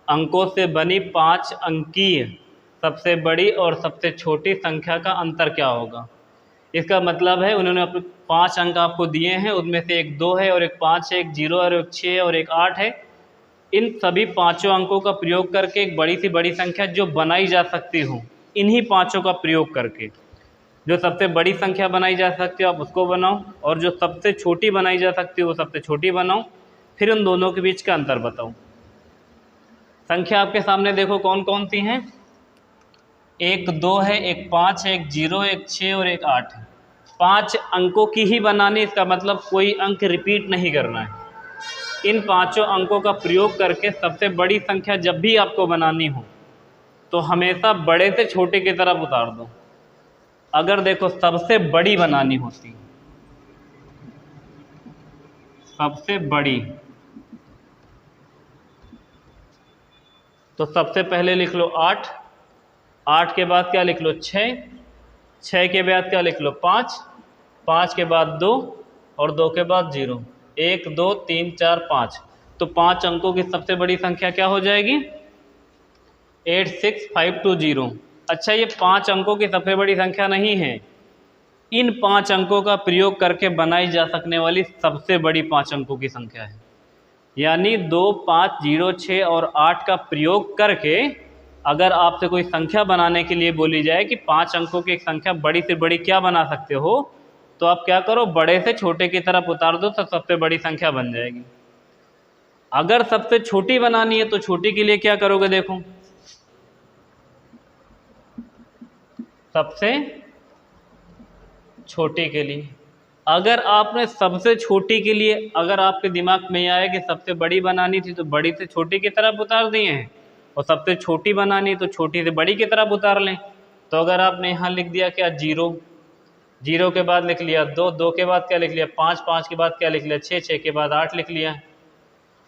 अंकों से बनी 5 अंकीय सबसे बड़ी और सबसे छोटी संख्या का अंतर क्या होगा। इसका मतलब है उन्होंने अपने 5 अंक आपको दिए हैं, उनमें से एक 2 है और एक 5 है, एक 0 और एक 6 है और एक 8 है। इन सभी पांचों अंकों का प्रयोग करके एक बड़ी से बड़ी संख्या जो बनाई जा सकती हो, इन्हीं पांचों का प्रयोग करके जो सबसे बड़ी संख्या बनाई जा सकती है आप उसको बनाओ, और जो सबसे छोटी बनाई जा सकती है वो सबसे छोटी बनाओ, फिर उन दोनों के बीच का अंतर बताओ। संख्या आपके सामने देखो कौन कौन सी हैं, एक 2 है, एक 5 है, एक 0, एक 6 और एक 8 है। 5 अंकों की ही बनानी, इसका मतलब कोई अंक रिपीट नहीं करना है। इन पांचों अंकों का प्रयोग करके सबसे बड़ी संख्या जब भी आपको बनानी हो तो हमेशा बड़े से छोटे की तरफ उतार दो। अगर देखो सबसे बड़ी बनानी होती, सबसे बड़ी, तो सबसे पहले लिख लो 8, 8 के बाद क्या लिख लो 6, 6 के बाद क्या लिख लो 5, 5 के बाद 2 और 2 के बाद 0, 1 2 3 4 5। तो 5 अंकों की सबसे बड़ी संख्या क्या हो जाएगी 86520। अच्छा, ये 5 अंकों की सबसे बड़ी संख्या नहीं है, इन 5 अंकों का प्रयोग करके बनाई जा सकने वाली सबसे बड़ी 5 अंकों की संख्या है। यानी 2, 5, 0, 6 और 8 का प्रयोग करके अगर आपसे कोई संख्या बनाने के लिए बोली जाए कि 5 अंकों की एक संख्या बड़ी से बड़ी क्या बना सकते हो, तो आप क्या करो, बड़े से छोटे की तरफ उतार दो तो सबसे बड़ी संख्या बन जाएगी। अगर सबसे छोटी बनानी है तो छोटी के लिए क्या करोगे, देखो सबसे छोटी के लिए अगर आपने सबसे छोटी के लिए अगर आपके दिमाग में ये आया कि सबसे बड़ी बनानी थी तो बड़ी से छोटी की तरफ उतार दिए हैं, और सबसे छोटी बनानी तो छोटी से बड़ी की तरफ उतार लें। तो अगर आपने यहाँ लिख दिया क्या, 0, 0 के बाद लिख लिया 2, 2 के बाद क्या लिख लिया 5, 5 के बाद क्या लिख लिया 6, 6 के बाद 8 लिख लिया।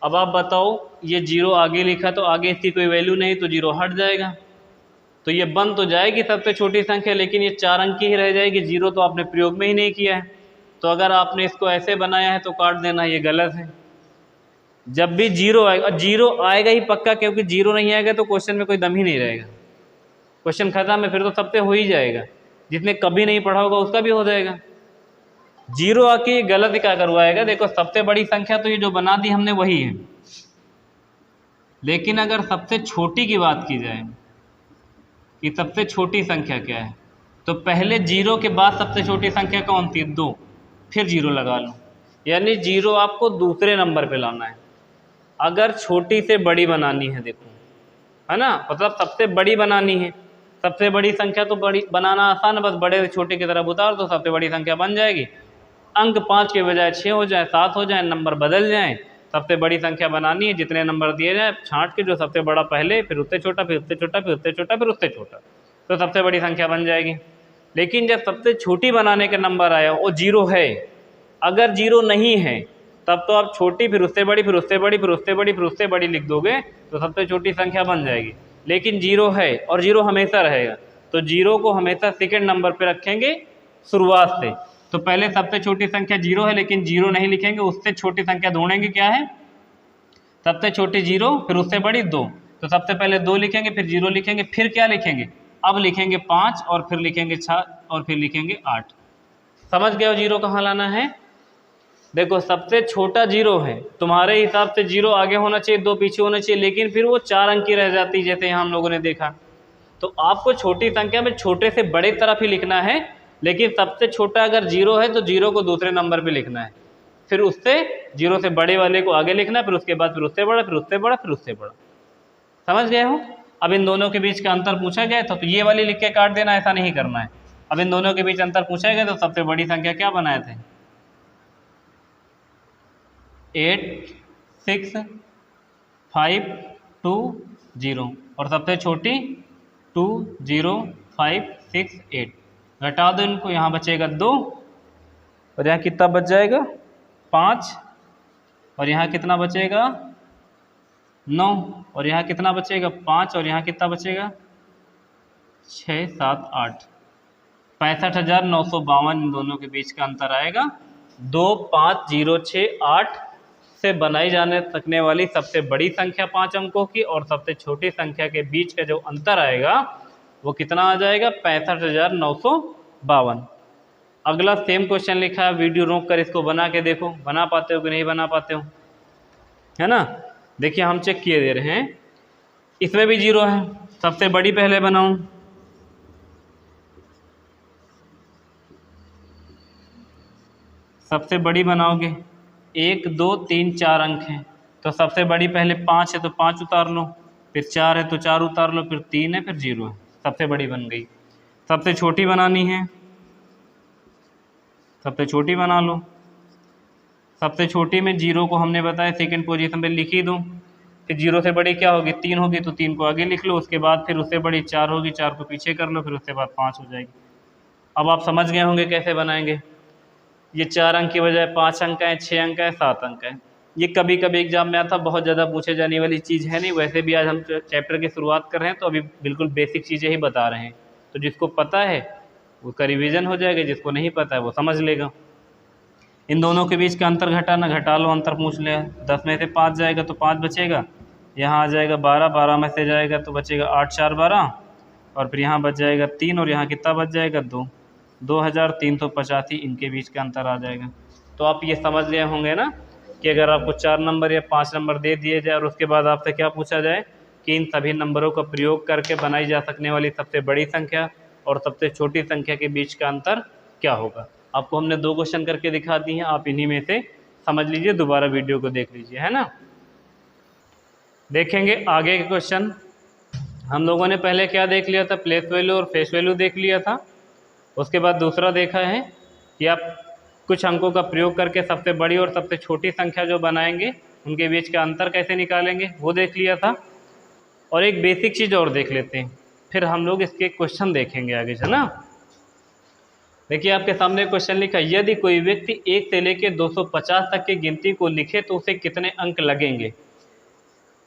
अब आप बताओ, ये 0 आगे लिखा तो आगे इसकी कोई वैल्यू नहीं तो 0 हट जाएगा, तो ये बन तो जाएगी सबसे छोटी संख्या, लेकिन ये 4 अंक की ही रह जाएगी। 0 तो आपने प्रयोग में ही नहीं किया है, तो अगर आपने इसको ऐसे बनाया है तो काट देना, ये गलत है। जब भी 0 आएगा, और 0 आएगा ही पक्का, क्योंकि 0 नहीं आएगा तो क्वेश्चन में कोई दम ही नहीं रहेगा, क्वेश्चन खत्म है, फिर तो सबसे हो ही जाएगा, जिसने कभी नहीं पढ़ा होगा उसका भी हो जाएगा। 0 आके गलत क्या करवाएगा, देखो सबसे बड़ी संख्या तो ये जो बना दी हमने वही है, लेकिन अगर सबसे छोटी की बात की जाए कि सबसे छोटी संख्या क्या है, तो पहले 0 के बाद सबसे छोटी संख्या कौन थी, 2, फिर 0 लगा लो, यानी 0 आपको दूसरे नंबर पे लाना है। अगर छोटी से बड़ी बनानी है, देखो है ना, मतलब सबसे बड़ी बनानी है, सबसे बड़ी संख्या तो बड़ी बनाना आसान है, बस बड़े से छोटे की तरफ उतार तो सबसे बड़ी संख्या बन जाएगी। अंक 5 के बजाय 6 हो जाए, 7 हो जाए, नंबर बदल जाएं, सबसे बड़ी संख्या बनानी है, जितने नंबर दिए जाए छांट के, जो सबसे बड़ा पहले, फिर उससे छोटा, फिर उससे छोटा, फिर उससे छोटा, फिर उससे छोटा, तो सबसे बड़ी संख्या बन जाएगी। लेकिन जब सबसे छोटी बनाने का नंबर आया वो 0 है, अगर 0 नहीं है तब तो आप छोटी, फिर उससे बड़ी, फिर उससे बड़ी, फिर उससे बड़ी, फिर उससे बड़ी लिख दोगे तो सबसे छोटी संख्या बन जाएगी। लेकिन 0 है और 0 हमेशा रहेगा, तो 0 को हमेशा सेकंड नंबर पे रखेंगे शुरुआत से। तो पहले सबसे छोटी संख्या 0 है, लेकिन 0 नहीं लिखेंगे, उससे छोटी संख्या ढूंढेंगे, क्या है सबसे छोटी 0, फिर उससे बड़ी 2, तो सबसे पहले 2 लिखेंगे, फिर 0 लिखेंगे, फिर क्या लिखेंगे, अब लिखेंगे 5, और फिर लिखेंगे 6, और फिर लिखेंगे 8। समझ गए हो 0 कहाँ लाना है। देखो सबसे छोटा 0 है, तुम्हारे हिसाब से 0 आगे होना चाहिए, 2 पीछे होना चाहिए, लेकिन फिर वो 4 अंक की रह जाती, जैसे यहाँ हम लोगों ने देखा। तो आपको छोटी संख्या में छोटे से बड़े तरफ ही लिखना है, लेकिन सबसे छोटा अगर 0 है तो 0 को दूसरे नंबर पे लिखना है, फिर उससे 0 से बड़े वाले को आगे लिखना है, फिर उसके बाद फिर उससे बड़ा, फिर उससे बड़ा, फिर उससे बड़ा। समझ गए हो। अब इन दोनों के बीच का अंतर पूछा गया था तो ये वाली लिख के काट देना, ऐसा नहीं करना है। अब इन दोनों के बीच अंतर पूछा गया तो सबसे बड़ी संख्या क्या बनाए थे, 8, 6, 5, 2, 0, और सबसे छोटी 2, 0, 5, 6, 8। घटा दो इनको, यहाँ बचेगा 2, और यहाँ कितना बच जाएगा 5, और यहाँ कितना बचेगा 9, और यहाँ कितना बचेगा 5, और यहाँ कितना बचेगा 6, 7, 8। 65,952 इन दोनों के बीच का अंतर आएगा। 2, 5, 0, 6, 8 से बनाई जाने सकने वाली सबसे बड़ी संख्या 5 अंकों की, और सबसे छोटी संख्या के बीच का जो अंतर आएगा वो कितना आ जाएगा 65,952। अगला सेम क्वेश्चन लिखा है, वीडियो रोक कर इसको बना के देखो, बना पाते हो कि नहीं बना पाते हो, है ना। देखिए हम चेक किए दे रहे हैं, इसमें भी 0 है, सबसे बड़ी पहले बनाऊं, सबसे बड़ी बनाओगे 1, 2, 3, 4 अंक हैं, तो सबसे बड़ी पहले 5 है तो 5 उतार लो, फिर 4 है तो 4 उतार लो, फिर 3 है, फिर 0 है, सबसे बड़ी बन गई। सबसे छोटी बनानी है, सबसे छोटी बना लो। सबसे छोटी में 0 को हमने बताया सेकंड पोजीशन पे लिख ही दो, फिर 0 से बड़ी क्या होगी 3 होगी, तो 3 को आगे लिख लो, उसके बाद फिर उससे बड़ी 4 होगी, 4 को पीछे कर लो, फिर उसके बाद 5 हो जाएगी। अब आप समझ गए होंगे कैसे बनाएंगे। ये 4 अंक की बजाय 5 अंक है, 6 अंक है, 7 अंक है। ये कभी कभी एग्जाम में आता, बहुत ज़्यादा पूछे जाने वाली चीज़ है नहीं। वैसे भी आज हम चैप्टर की शुरुआत कर रहे हैं तो अभी बिल्कुल बेसिक चीज़ें ही बता रहे हैं, तो जिसको पता है उसका रिवीजन हो जाएगा, जिसको नहीं पता है वो समझ लेगा। इन दोनों के बीच का अंतर घटाना, घटा लो, अंतर पूछ लिया। 10 में से 5 जाएगा तो 5 बचेगा, यहाँ आ जाएगा 12, 12 में से जाएगा तो बचेगा 8, 4, 12, और फिर यहाँ बच जाएगा 3, और यहाँ कितना बच जाएगा 2, 2385 इनके बीच का अंतर आ जाएगा। तो आप ये समझ लिए होंगे ना कि अगर आपको 4 नंबर या 5 नंबर दे दिए जाए और उसके बाद आपसे क्या पूछा जाए कि इन सभी नंबरों का प्रयोग करके बनाई जा सकने वाली सबसे बड़ी संख्या और सबसे छोटी संख्या के बीच का अंतर क्या होगा। आपको हमने 2 क्वेश्चन करके दिखा दी हैं, आप इन्हीं में से समझ लीजिए, दोबारा वीडियो को देख लीजिए, है ना। देखेंगे आगे के क्वेश्चन। हम लोगों ने पहले क्या देख लिया था, प्लेस वैल्यू और फेस वैल्यू देख लिया था। उसके बाद दूसरा देखा है कि आप कुछ अंकों का प्रयोग करके सबसे बड़ी और सबसे छोटी संख्या जो बनाएंगे उनके बीच का अंतर कैसे निकालेंगे, वो देख लिया था। और एक बेसिक चीज़ और देख लेते हैं, फिर हम लोग इसके क्वेश्चन देखेंगे आगे से ना। देखिए आपके सामने क्वेश्चन लिखा, यदि कोई व्यक्ति 1 से लेकर 250 तक की गिनती को लिखे तो उसे कितने अंक लगेंगे।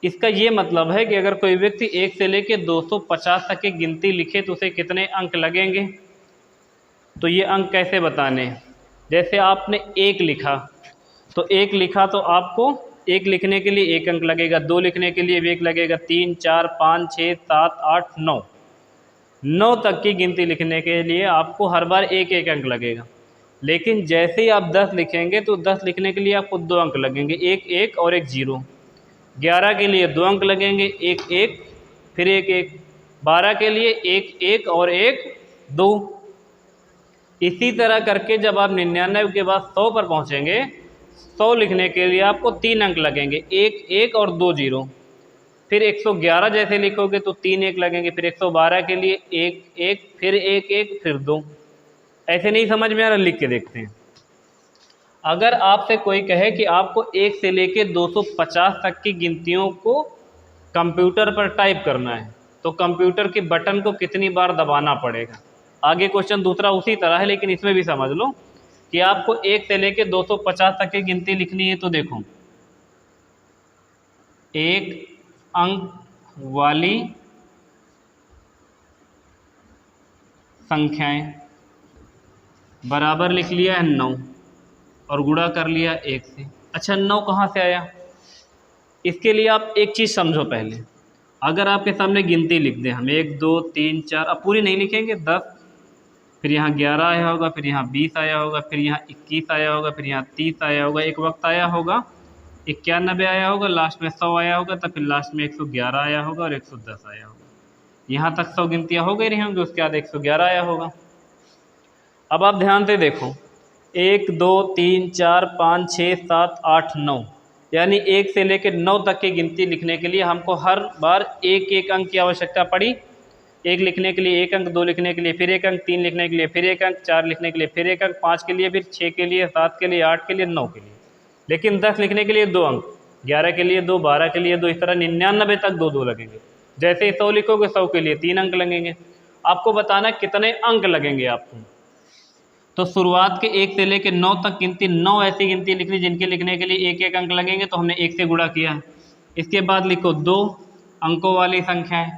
इसका ये मतलब है कि अगर कोई व्यक्ति 1 से लेकर 250 तक की गिनती लिखे तो उसे कितने अंक लगेंगे। तो ये अंक कैसे बताने हैं, जैसे आपने 1 लिखा तो 1 लिखा तो आपको 1 लिखने के लिए 1 अंक लगेगा, 2 लिखने के लिए 1 लगेगा, 3 4 5 6 7 8 9 तक की गिनती लिखने के लिए आपको हर बार 1 अंक लगेगा। लेकिन जैसे ही आप 10 लिखेंगे तो 10 लिखने के लिए आपको 2 अंक लगेंगे, 1 1 और 1 0। 11 के लिए 2 अंक लगेंगे, 1 1 फिर 1 1। 12 के लिए 1 1 और 1 2। इसी तरह करके जब आप 99 के बाद 100 पर पहुंचेंगे, 100 लिखने के लिए आपको 3 अंक लगेंगे, 1 1 और 2 0। फिर 111 जैसे लिखोगे तो 3 1 लगेंगे, फिर 112 के लिए 1 1 फिर 1 1 फिर 2। ऐसे नहीं समझ में आ रहा, लिख के देखते हैं। अगर आपसे कोई कहे कि आपको 1 से लेकर 250 तक की गिनतियों को कंप्यूटर पर टाइप करना है तो कंप्यूटर के बटन को कितनी बार दबाना पड़ेगा। आगे क्वेश्चन दूसरा उसी तरह है, लेकिन इसमें भी समझ लो कि आपको 1 से लेकर 250 तक की गिनती लिखनी है। तो देखो 1 अंक वाली संख्याएं बराबर लिख लिया है 9 और गुणा कर लिया 1 से। अच्छा 9 कहाँ से आया, इसके लिए आप एक चीज़ समझो पहले। अगर आपके सामने गिनती लिख दें हम 1 2 3 4, अब पूरी नहीं लिखेंगे, 10, फिर यहाँ 11 आया होगा, फिर यहाँ 20 आया होगा, फिर यहाँ 21 आया होगा, फिर यहाँ 30 आया होगा, एक वक्त आया होगा 91 आया होगा, लास्ट में 100 आया होगा, तब फिर लास्ट में 111 आया होगा और 110 आया होगा। यहाँ तक 100 गिनतियाँ हो गई रही होंगी, उसके बाद 111 आया होगा। अब आप ध्यान से देखो 1 2 3 4 5 6 7 8 9, यानी 1 से लेकर 9 तक की गिनती लिखने के लिए हमको हर बार 1 अंक की आवश्यकता पड़ी। 1 लिखने के लिए 1 अंक, 2 लिखने के लिए फिर 1 अंक, 3 लिखने के लिए फिर 1 अंक, 4 लिखने के लिए फिर 1 अंक, 5 के लिए फिर 6 के लिए, 7 के लिए, 8 के लिए, 9 के लिए। लेकिन 10 लिखने के लिए 2 अंक, 11 के लिए 2, 12 के लिए 2, इस तरह 99 तक 2 2 लगेंगे। जैसे ही 100 लिखोगे 100 के लिए 3 अंक लगेंगे। आपको बताना कितने अंक लगेंगे आपको। तो शुरुआत के 1 से लेकर 9 तक गिनती, 9 ऐसी गिनती लिखनी जिनके लिखने के लिए 1 अंक लगेंगे, तो हमने 1 से गुणा किया। इसके बाद लिखो 2 अंकों वाली संख्याएं।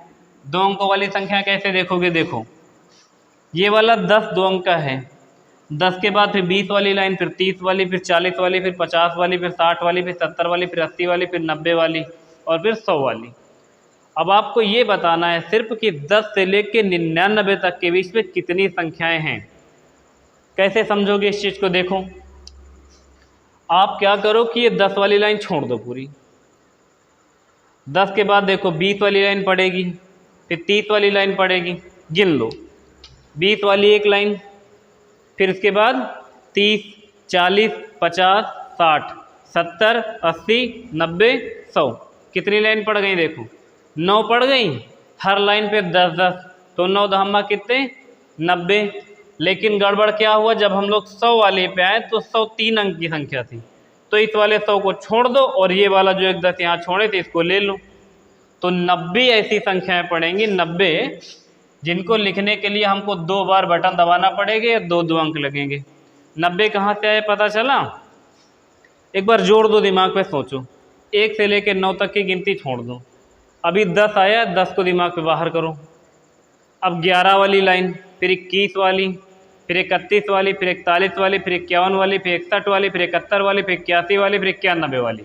2 अंकों वाली संख्या कैसे देखोगे, देखो ये वाला 10 2 अंक का है, 10 के बाद फिर 20 वाली लाइन, फिर 30 वाली, फिर 40 वाली, फिर 50 वाली, फिर 60 वाली, फिर 70 वाली, फिर 80 वाली, फिर 90 वाली और फिर 100 वाली। अब आपको ये बताना है सिर्फ कि 10 से लेकर 99 तक के बीच में कितनी संख्याएं हैं। कैसे समझोगे इस चीज़ को, देखो आप क्या करो कि ये 10 वाली लाइन छोड़ दो पूरी। 10 के बाद देखो 20 वाली लाइन पड़ेगी, फिर 30 वाली लाइन पड़ेगी, गिन लो 20 वाली एक लाइन, फिर इसके बाद 30 40 50 60 70 80 90 100, कितनी लाइन पड़ गई, देखो 9 पड़ गई। हर लाइन पे 10 10, तो 9 दहम्मा कितने 90। लेकिन गड़बड़ क्या हुआ, जब हम लोग 100 वाले पे आए तो 100 3 अंक की संख्या थी, तो इस वाले 100 को छोड़ दो और ये वाला जो एक 10 यहाँ छोड़े थे इसको ले लो। तो 90 ऐसी संख्याएं पड़ेंगी, 90 जिनको लिखने के लिए हमको 2 बार बटन दबाना पड़ेगा या 2 2 अंक लगेंगे। 90 कहाँ से आए पता चला, एक बार जोड़ दो, दिमाग पे सोचो। 1 से लेकर 9 तक की गिनती छोड़ दो, अभी 10 आया, 10 को दिमाग पे बाहर करो। अब 11 वाली लाइन, फिर 21 वाली, फिर 31 वाली, फिर 41 वाली, फिर 51 वाली, फिर 61 वाली, फिर 71 वाली, फिर 81 वाली, फिर 91 वाली।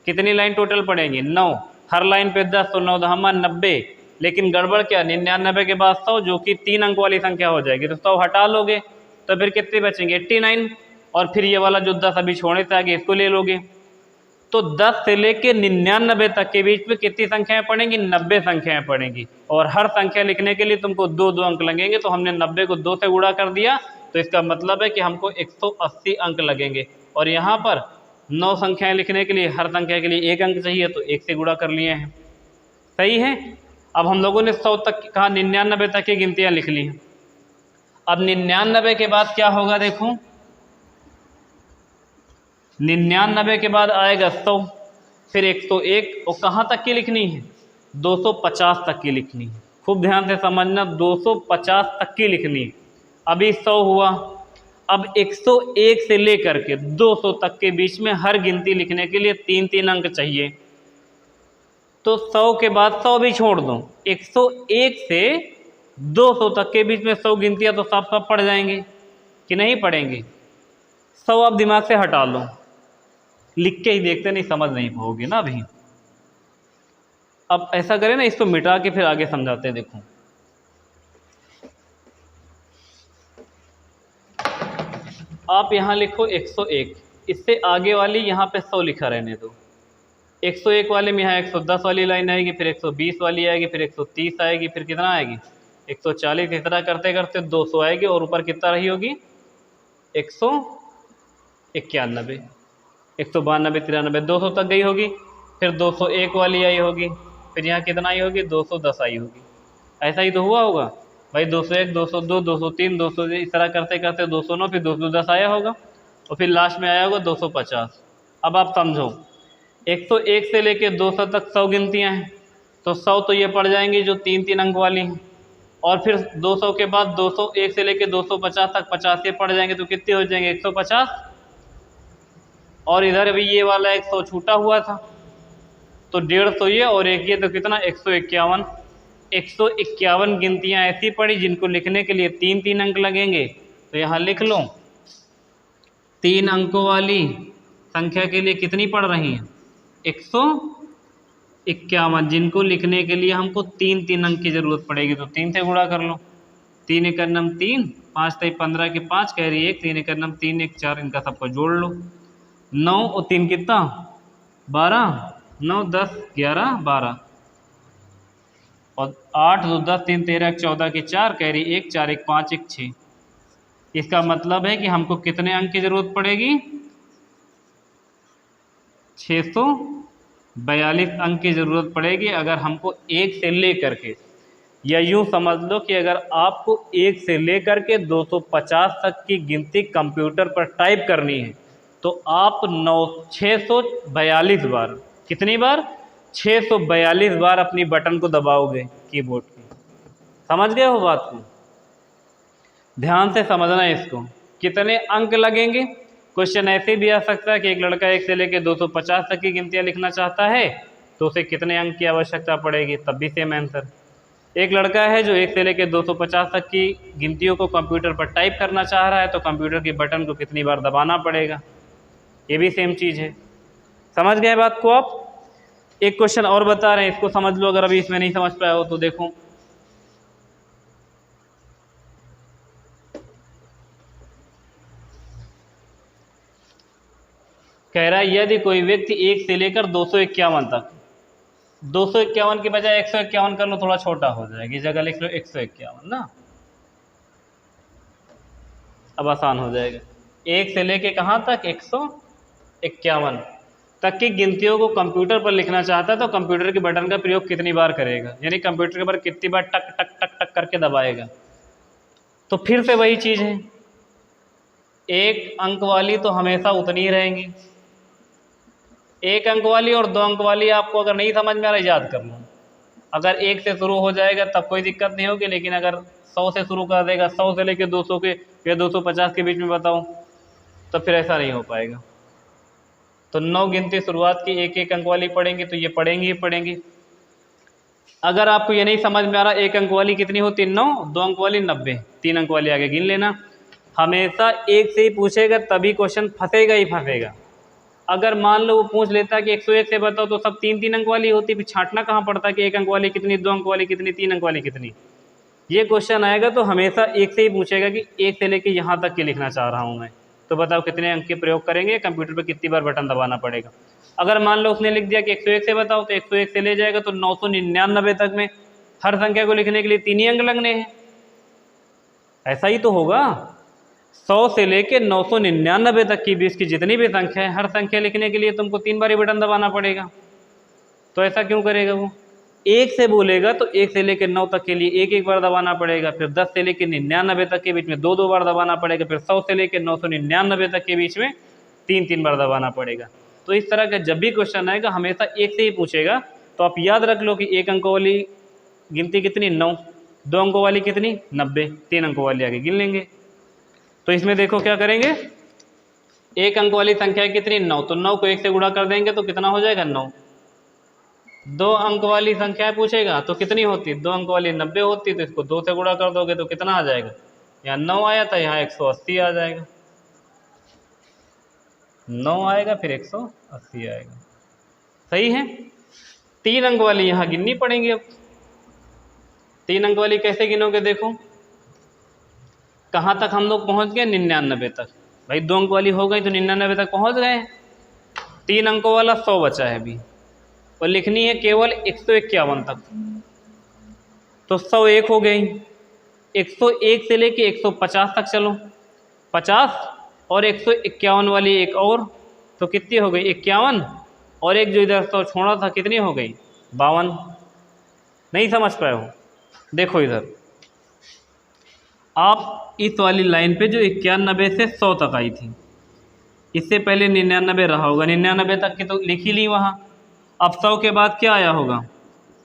कितनी लाइन टोटल पड़ेंगी, 9। हर लाइन पे 10, तो 9 दहम्मा 90। लेकिन गड़बड़ क्या, 99 के बाद 100 जो कि 3 अंक वाली संख्या हो जाएगी, तो 100 हटा लोगे तो फिर कितने बचेंगे 89, और फिर ये वाला जो 10 अभी छोड़े थे आगे इसको ले लोगे। तो 10 से लेके 99 तक के बीच में कितनी संख्याएं पड़ेंगी, 90 संख्याएं पड़ेंगी। और हर संख्या लिखने के लिए तुमको 2 2 अंक लगेंगे, तो हमने 90 को 2 से गुणा कर दिया तो इसका मतलब है कि हमको 180 अंक लगेंगे। और यहाँ पर 9 संख्याएं लिखने के लिए हर संख्या के लिए 1 अंक चाहिए, तो 1 से गुणा कर लिए हैं। सही है। अब हम लोगों ने 100 तक कहा, 99 तक की गिनतियाँ लिख ली हैं। अब 99 के बाद क्या होगा, देखो 99 के बाद आएगा 100, फिर 101, और कहाँ तक की लिखनी है, 250 तक की लिखनी है। खूब ध्यान से समझना, 250 तक की लिखनी है। अभी 100 हुआ, अब 101 से लेकर के 200 तक के बीच में हर गिनती लिखने के लिए 3-3 अंक चाहिए। तो 100 के बाद 100 भी छोड़ दो, 101 से 200 तक के बीच में 100 गिनतियाँ तो साफ साफ पड़ जाएंगी कि नहीं पड़ेंगी। 100 आप दिमाग से हटा लो, लिख के ही देखते नहीं समझ नहीं पाओगे ना अभी। अब ऐसा करें ना, इसको मिटा के फिर आगे समझाते हैं। देखो आप यहाँ लिखो 101, इससे आगे वाली यहाँ पे 100 लिखा रहने दो। 101 वाले में यहाँ 110 वाली लाइन आएगी, फिर 120 वाली आएगी, फिर 130 आएगी, फिर कितना आएगी 140, इस तरह करते करते 200 आएगी, और ऊपर कितना रही होगी 191, 192, 93, 200 तक गई होगी। फिर 201 वाली आई होगी, फिर यहाँ कितना आई होगी 210 आई होगी। ऐसा ही तो हुआ होगा भाई, 201, 202, 203, 200, इस तरह करते करते 209, फिर 210 आया होगा, और फिर लास्ट में आया होगा 250। अब आप समझो, 101 से लेके 200 तक 100 गिनतियाँ हैं, तो 100 तो ये पड़ जाएंगी जो 3-3 अंक वाली हैं, और फिर 200 के बाद 201 से लेके 250 तक 50 ये पड़ जाएंगे, तो कितने हो जाएंगे 150। और इधर अभी ये वाला 100 छूटा हुआ था, तो 150 ये और एक ये, तो कितना 151। 151 गिनतियाँ ऐसी पड़ी जिनको लिखने के लिए 3-3 अंक लगेंगे। तो यहाँ लिख लो, 3 अंकों वाली संख्या के लिए कितनी पड़ रही हैं 151, जिनको लिखने के लिए हमको 3-3 अंक की ज़रूरत पड़ेगी। तो 3 से गुणा कर लो, 3 × 9 3, 5 × 15 के 5 कैरी 1, 3 × 9 3, 1 4, इनका सबको जोड़ लो। 9 और 3 कितना 12, 9 10 11 12, और 8 2 10 3 13 14 के 4 कैरी 1, 4 1 5 1 6। इसका मतलब है कि हमको कितने अंक की ज़रूरत पड़ेगी 642 अंक की ज़रूरत पड़ेगी, अगर हमको 1 से ले करके, या यूँ समझ लो कि अगर आपको 1 से लेकर के 250 तक की गिनती कंप्यूटर पर टाइप करनी है, तो आप 642 बार, कितनी बार 642 बार अपनी बटन को दबाओगे कीबोर्ड की। समझ गए हो बात को? ध्यान से समझना है इसको। कितने अंक लगेंगे? क्वेश्चन ऐसे भी आ सकता है कि एक लड़का 1 से लेकर 250 तक की गिनतियाँ लिखना चाहता है, तो उसे कितने अंक की आवश्यकता पड़ेगी, तब भी सेम आंसर। एक लड़का है जो 1 से लेकर 250 तक की गिनतियों को कंप्यूटर पर टाइप करना चाह रहा है, तो कंप्यूटर के बटन को कितनी बार दबाना पड़ेगा, ये भी सेम चीज़ है। समझ गए बात को आप? एक क्वेश्चन और बता रहे हैं, इसको समझ लो अगर अभी इसमें नहीं समझ पाए हो तो। देखो कह रहा है यदि कोई व्यक्ति 1 से लेकर 251 तक, 251 की बजाय 151 कर लो, थोड़ा छोटा हो जाएगी, जगह लिख लो 151 ना, अब आसान हो जाएगा। 1 से लेके कहाँ तक 151 तक की गिनतियों को कंप्यूटर पर लिखना चाहता है, तो कंप्यूटर के बटन का प्रयोग कितनी बार करेगा, यानी कंप्यूटर के पर कितनी बार टक टक टक टक करके दबाएगा। तो फिर से वही चीज़ है, 1 अंक वाली तो हमेशा उतनी ही रहेंगी, 1 अंक वाली और 2 अंक वाली आपको अगर नहीं समझ में आ रहा याद कर लो। अगर 1 से शुरू हो जाएगा तब कोई दिक्कत नहीं होगी, लेकिन अगर 100 से शुरू कर देगा, 100 से लेकर 200 के या 250 के बीच में बताओ, तो फिर ऐसा नहीं हो पाएगा। तो 9 गिनती शुरुआत की 1-1 अंक वाली पढ़ेंगे, तो ये पढ़ेंगे ही पढ़ेंगे। अगर आपको ये नहीं समझ में आ रहा 1 अंक वाली कितनी होती है 9, 2 अंक वाली 90, 3 अंक वाली आगे गिन लेना। हमेशा 1 से ही पूछेगा तभी क्वेश्चन फंसेगा ही फंसेगा। अगर मान लो वो पूछ लेता कि 101 से बताओ, तो सब 3-3 अंक वाली होती, फिर छांटना कहाँ पड़ता कि 1 अंक वाली कितनी, 2 अंक वाली कितनी, 3 अंक वाली कितनी। ये क्वेश्चन आएगा तो हमेशा 1 से ही पूछेगा कि 1 से लेके यहाँ तक के लिखना चाह रहा हूँ मैं, तो बताओ कितने अंक के प्रयोग करेंगे, कंप्यूटर पर कितनी बार बटन दबाना पड़ेगा। अगर मान लो उसने लिख दिया कि 101 से बताओ, तो 101 से ले जाएगा तो 999 तक में हर संख्या को लिखने के लिए 3 ही अंक लगने हैं। ऐसा ही तो होगा। 100 से लेके 999 तक की बीच की जितनी भी संख्या है, हर संख्या लिखने के लिए तुमको 3 बार ही बटन दबाना पड़ेगा। तो ऐसा क्यों करेगा वो? 1 से बोलेगा तो 1 से लेकर 9 तक के लिए 1 बार दबाना पड़ेगा, फिर 10 से लेकर 99 तक के बीच में 2 बार दबाना पड़ेगा, फिर 100 से लेकर 999 तक के बीच में 3 बार दबाना पड़ेगा। तो इस तरह का जब भी क्वेश्चन आएगा हमेशा 1 से ही पूछेगा। तो आप याद रख लो कि 1 अंकों वाली गिनती कितनी, 9, 2 अंकों वाली कितनी, 90, 3 अंकों वाली आगे गिन लेंगे। तो इसमें देखो क्या करेंगे, 1 अंक वाली संख्या कितनी, 9, तो 9 को 1 से गुणा कर देंगे तो कितना हो जाएगा, 9। 2 अंक वाली संख्या पूछेगा तो कितनी होती, 2 अंक वाली 90 होती, तो इसको 2 से गुणा कर दोगे तो कितना आ जाएगा, यहाँ 9 आया था, यहाँ 180 आ जाएगा, 9 आएगा फिर 180 आएगा। सही है। 3 अंक वाली यहाँ गिननी पड़ेंगी। अब 3 अंक वाली कैसे गिनोगे, देखो कहाँ तक हम लोग पहुँच गए, 99 तक। भाई 2 अंक वाली हो गई तो 99 तक पहुँच गए। 3 अंकों वाला 100 बचा है अभी, और लिखनी है केवल 151 तक। तो 101 हो गई, 101 से लेके 150 तक चलो, 50 और 151 वाली एक और, तो कितनी हो गई, 51, और एक जो इधर 100 छोड़ा था कितनी हो गई, 52। नहीं समझ पाए हो? देखो इधर आप इस वाली लाइन पे जो 91 से 100 तक आई थी, इससे पहले 99 रहा होगा, 99 तक की तो लिख ही ली वहाँ। अब 100 के बाद क्या आया होगा,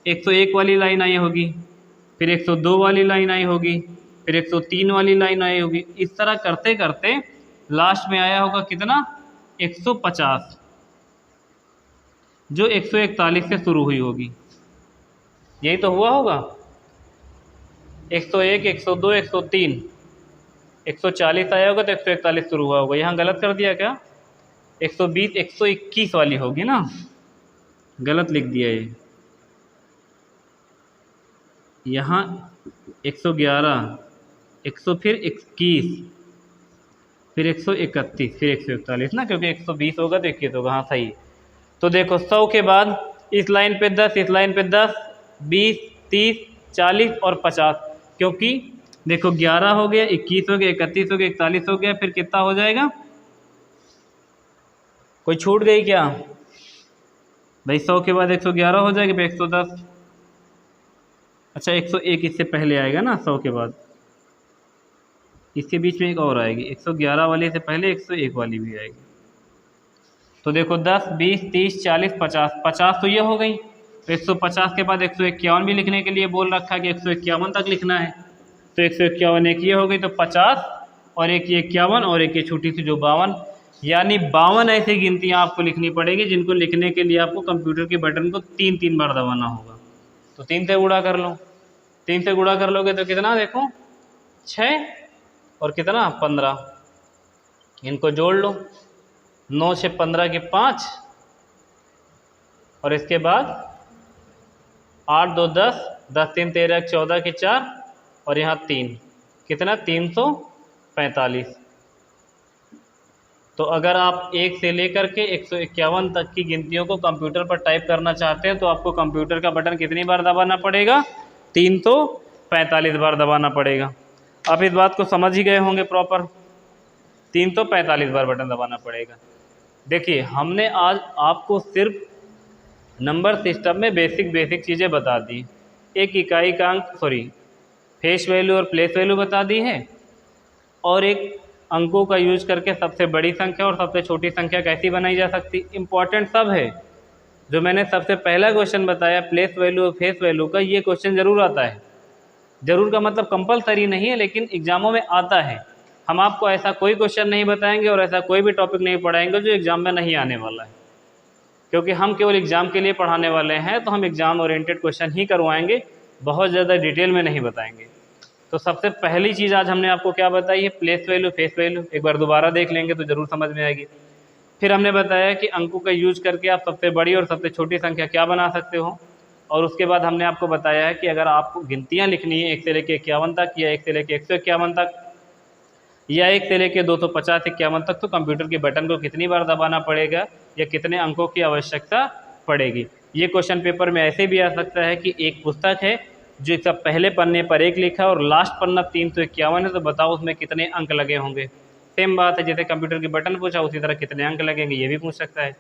101 वाली लाइन आई होगी, फिर 102 वाली लाइन आई होगी, फिर 103 वाली लाइन आई होगी। इस तरह करते करते लास्ट में आया होगा कितना, 150, जो 141 से शुरू हुई होगी। यही तो हुआ होगा, 101, 102, 103, 140 आया होगा तो 141 शुरू हुआ होगा। यहाँ गलत कर दिया क्या, 120, 121 वाली होगी ना, गलत लिख दिया ये। यहाँ 111, 100, फिर 21, फिर 131, फिर 141 ना, क्योंकि 120 होगा तो 21 होगा। हाँ सही। तो देखो 100 के बाद इस लाइन पे 10, इस लाइन पे 10, 20, 30, 40 और 50, क्योंकि देखो 11 हो गया, 21 हो गया, 31 हो गया, 41 हो गया, फिर कितना हो जाएगा, कोई छूट गई क्या भाई? 100 के बाद 111 हो जाएगा, फिर 110, अच्छा 101 इससे पहले आएगा ना, 100 के बाद इसके बीच में एक और आएगी, 111 वाले से पहले 101 वाली भी आएगी। तो देखो 10, 20, 30, 40, 50, 50 तो ये हो गई। तो 150 के बाद 151 भी लिखने के लिए बोल रखा है कि 151 तक लिखना है। तो 151 एक ये हो गई, तो 50 और एक ये 51 और एक ये छोटी सी जो 52, यानी 52 ऐसी गिनतियाँ आपको लिखनी पड़ेगी जिनको लिखने के लिए आपको कंप्यूटर के बटन को 3 बार दबाना होगा। तो 3 से गुणा कर लो, 3 से गुणा कर लोगे तो कितना, देखो 6 और कितना 15, इनको जोड़ लो, 9 से 15 के 5, और इसके बाद 8 2 10, 10 3 13 14 के 4, और यहाँ 3, कितना 345। तो अगर आप 1 से लेकर के 151 तक की गिनतियों को कंप्यूटर पर टाइप करना चाहते हैं तो आपको कंप्यूटर का बटन कितनी बार दबाना पड़ेगा, 345 बार दबाना पड़ेगा। आप इस बात को समझ ही गए होंगे प्रॉपर, 345 बार बटन दबाना पड़ेगा। देखिए हमने आज आपको सिर्फ नंबर सिस्टम में बेसिक चीज़ें बता दी, एक इकाई का अंक फेस वैल्यू और प्लेस वैल्यू बता दी है, और एक अंकों का यूज करके सबसे बड़ी संख्या और सबसे छोटी संख्या कैसी बनाई जा सकती, इम्पॉर्टेंट सब है। जो मैंने सबसे पहला क्वेश्चन बताया प्लेस वैल्यू और फेस वैल्यू का, ये क्वेश्चन ज़रूर आता है। ज़रूर का मतलब कंपलसरी नहीं है, लेकिन एग्ज़ामों में आता है। हम आपको ऐसा कोई क्वेश्चन नहीं बताएंगे और ऐसा कोई भी टॉपिक नहीं पढ़ाएंगे जो एग्ज़ाम में नहीं आने वाला है, क्योंकि हम केवल एग्ज़ाम के लिए पढ़ाने वाले हैं। तो हम एग्ज़ाम ओरिएंटेड क्वेश्चन ही करवाएंगे, बहुत ज़्यादा डिटेल में नहीं बताएंगे। तो सबसे पहली चीज़ आज हमने आपको क्या बताई है, प्लेस वैल्यू फेस वैल्यू। एक बार दोबारा देख लेंगे तो ज़रूर समझ में आएगी। फिर हमने बताया कि अंकों का यूज करके आप सबसे बड़ी और सबसे छोटी संख्या क्या बना सकते हो, और उसके बाद हमने आपको बताया है कि अगर आपको गिनतियाँ लिखनी है 1 से लेकर 51 तक, या 1 से लेकर 151 तक, या 1 से लेकर 250 51 तक, तो कंप्यूटर के बटन को कितनी बार दबाना पड़ेगा या कितने अंकों की आवश्यकता पड़ेगी। ये क्वेश्चन पेपर में ऐसे भी आ सकता है कि एक पुस्तक है जो सब पहले पन्ने पर 1 लिखा है और लास्ट पन्ना 351 है, तो बताओ उसमें कितने अंक लगे होंगे। सेम बात है, जैसे कंप्यूटर की बटन पूछा उसी तरह कितने अंक लगेंगे ये भी पूछ सकता है।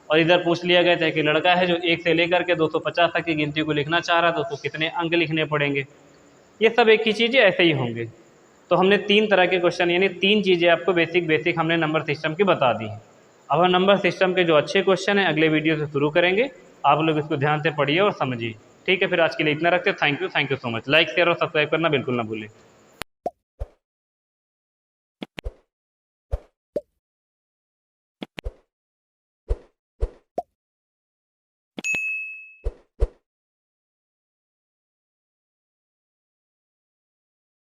और इधर पूछ लिया गया था कि लड़का है जो 1 से लेकर के 250 तक की गिनती को लिखना चाह रहा था, तो उसको कितने अंक लिखने पड़ेंगे। ये सब एक ही चीज़ें ऐसे ही होंगे। तो हमने 3 तरह के क्वेश्चन यानी 3 चीज़ें आपको बेसिक हमने नंबर सिस्टम की बता दी हैं। अब हम नंबर सिस्टम के जो अच्छे क्वेश्चन हैं अगले वीडियो से शुरू करेंगे। आप लोग इसको ध्यान से पढ़िए और समझिए। ठीक है, फिर आज के लिए इतना रखते हैं। Thank you so much. Like share और सब्सक्राइब करना बिल्कुल ना भूलें।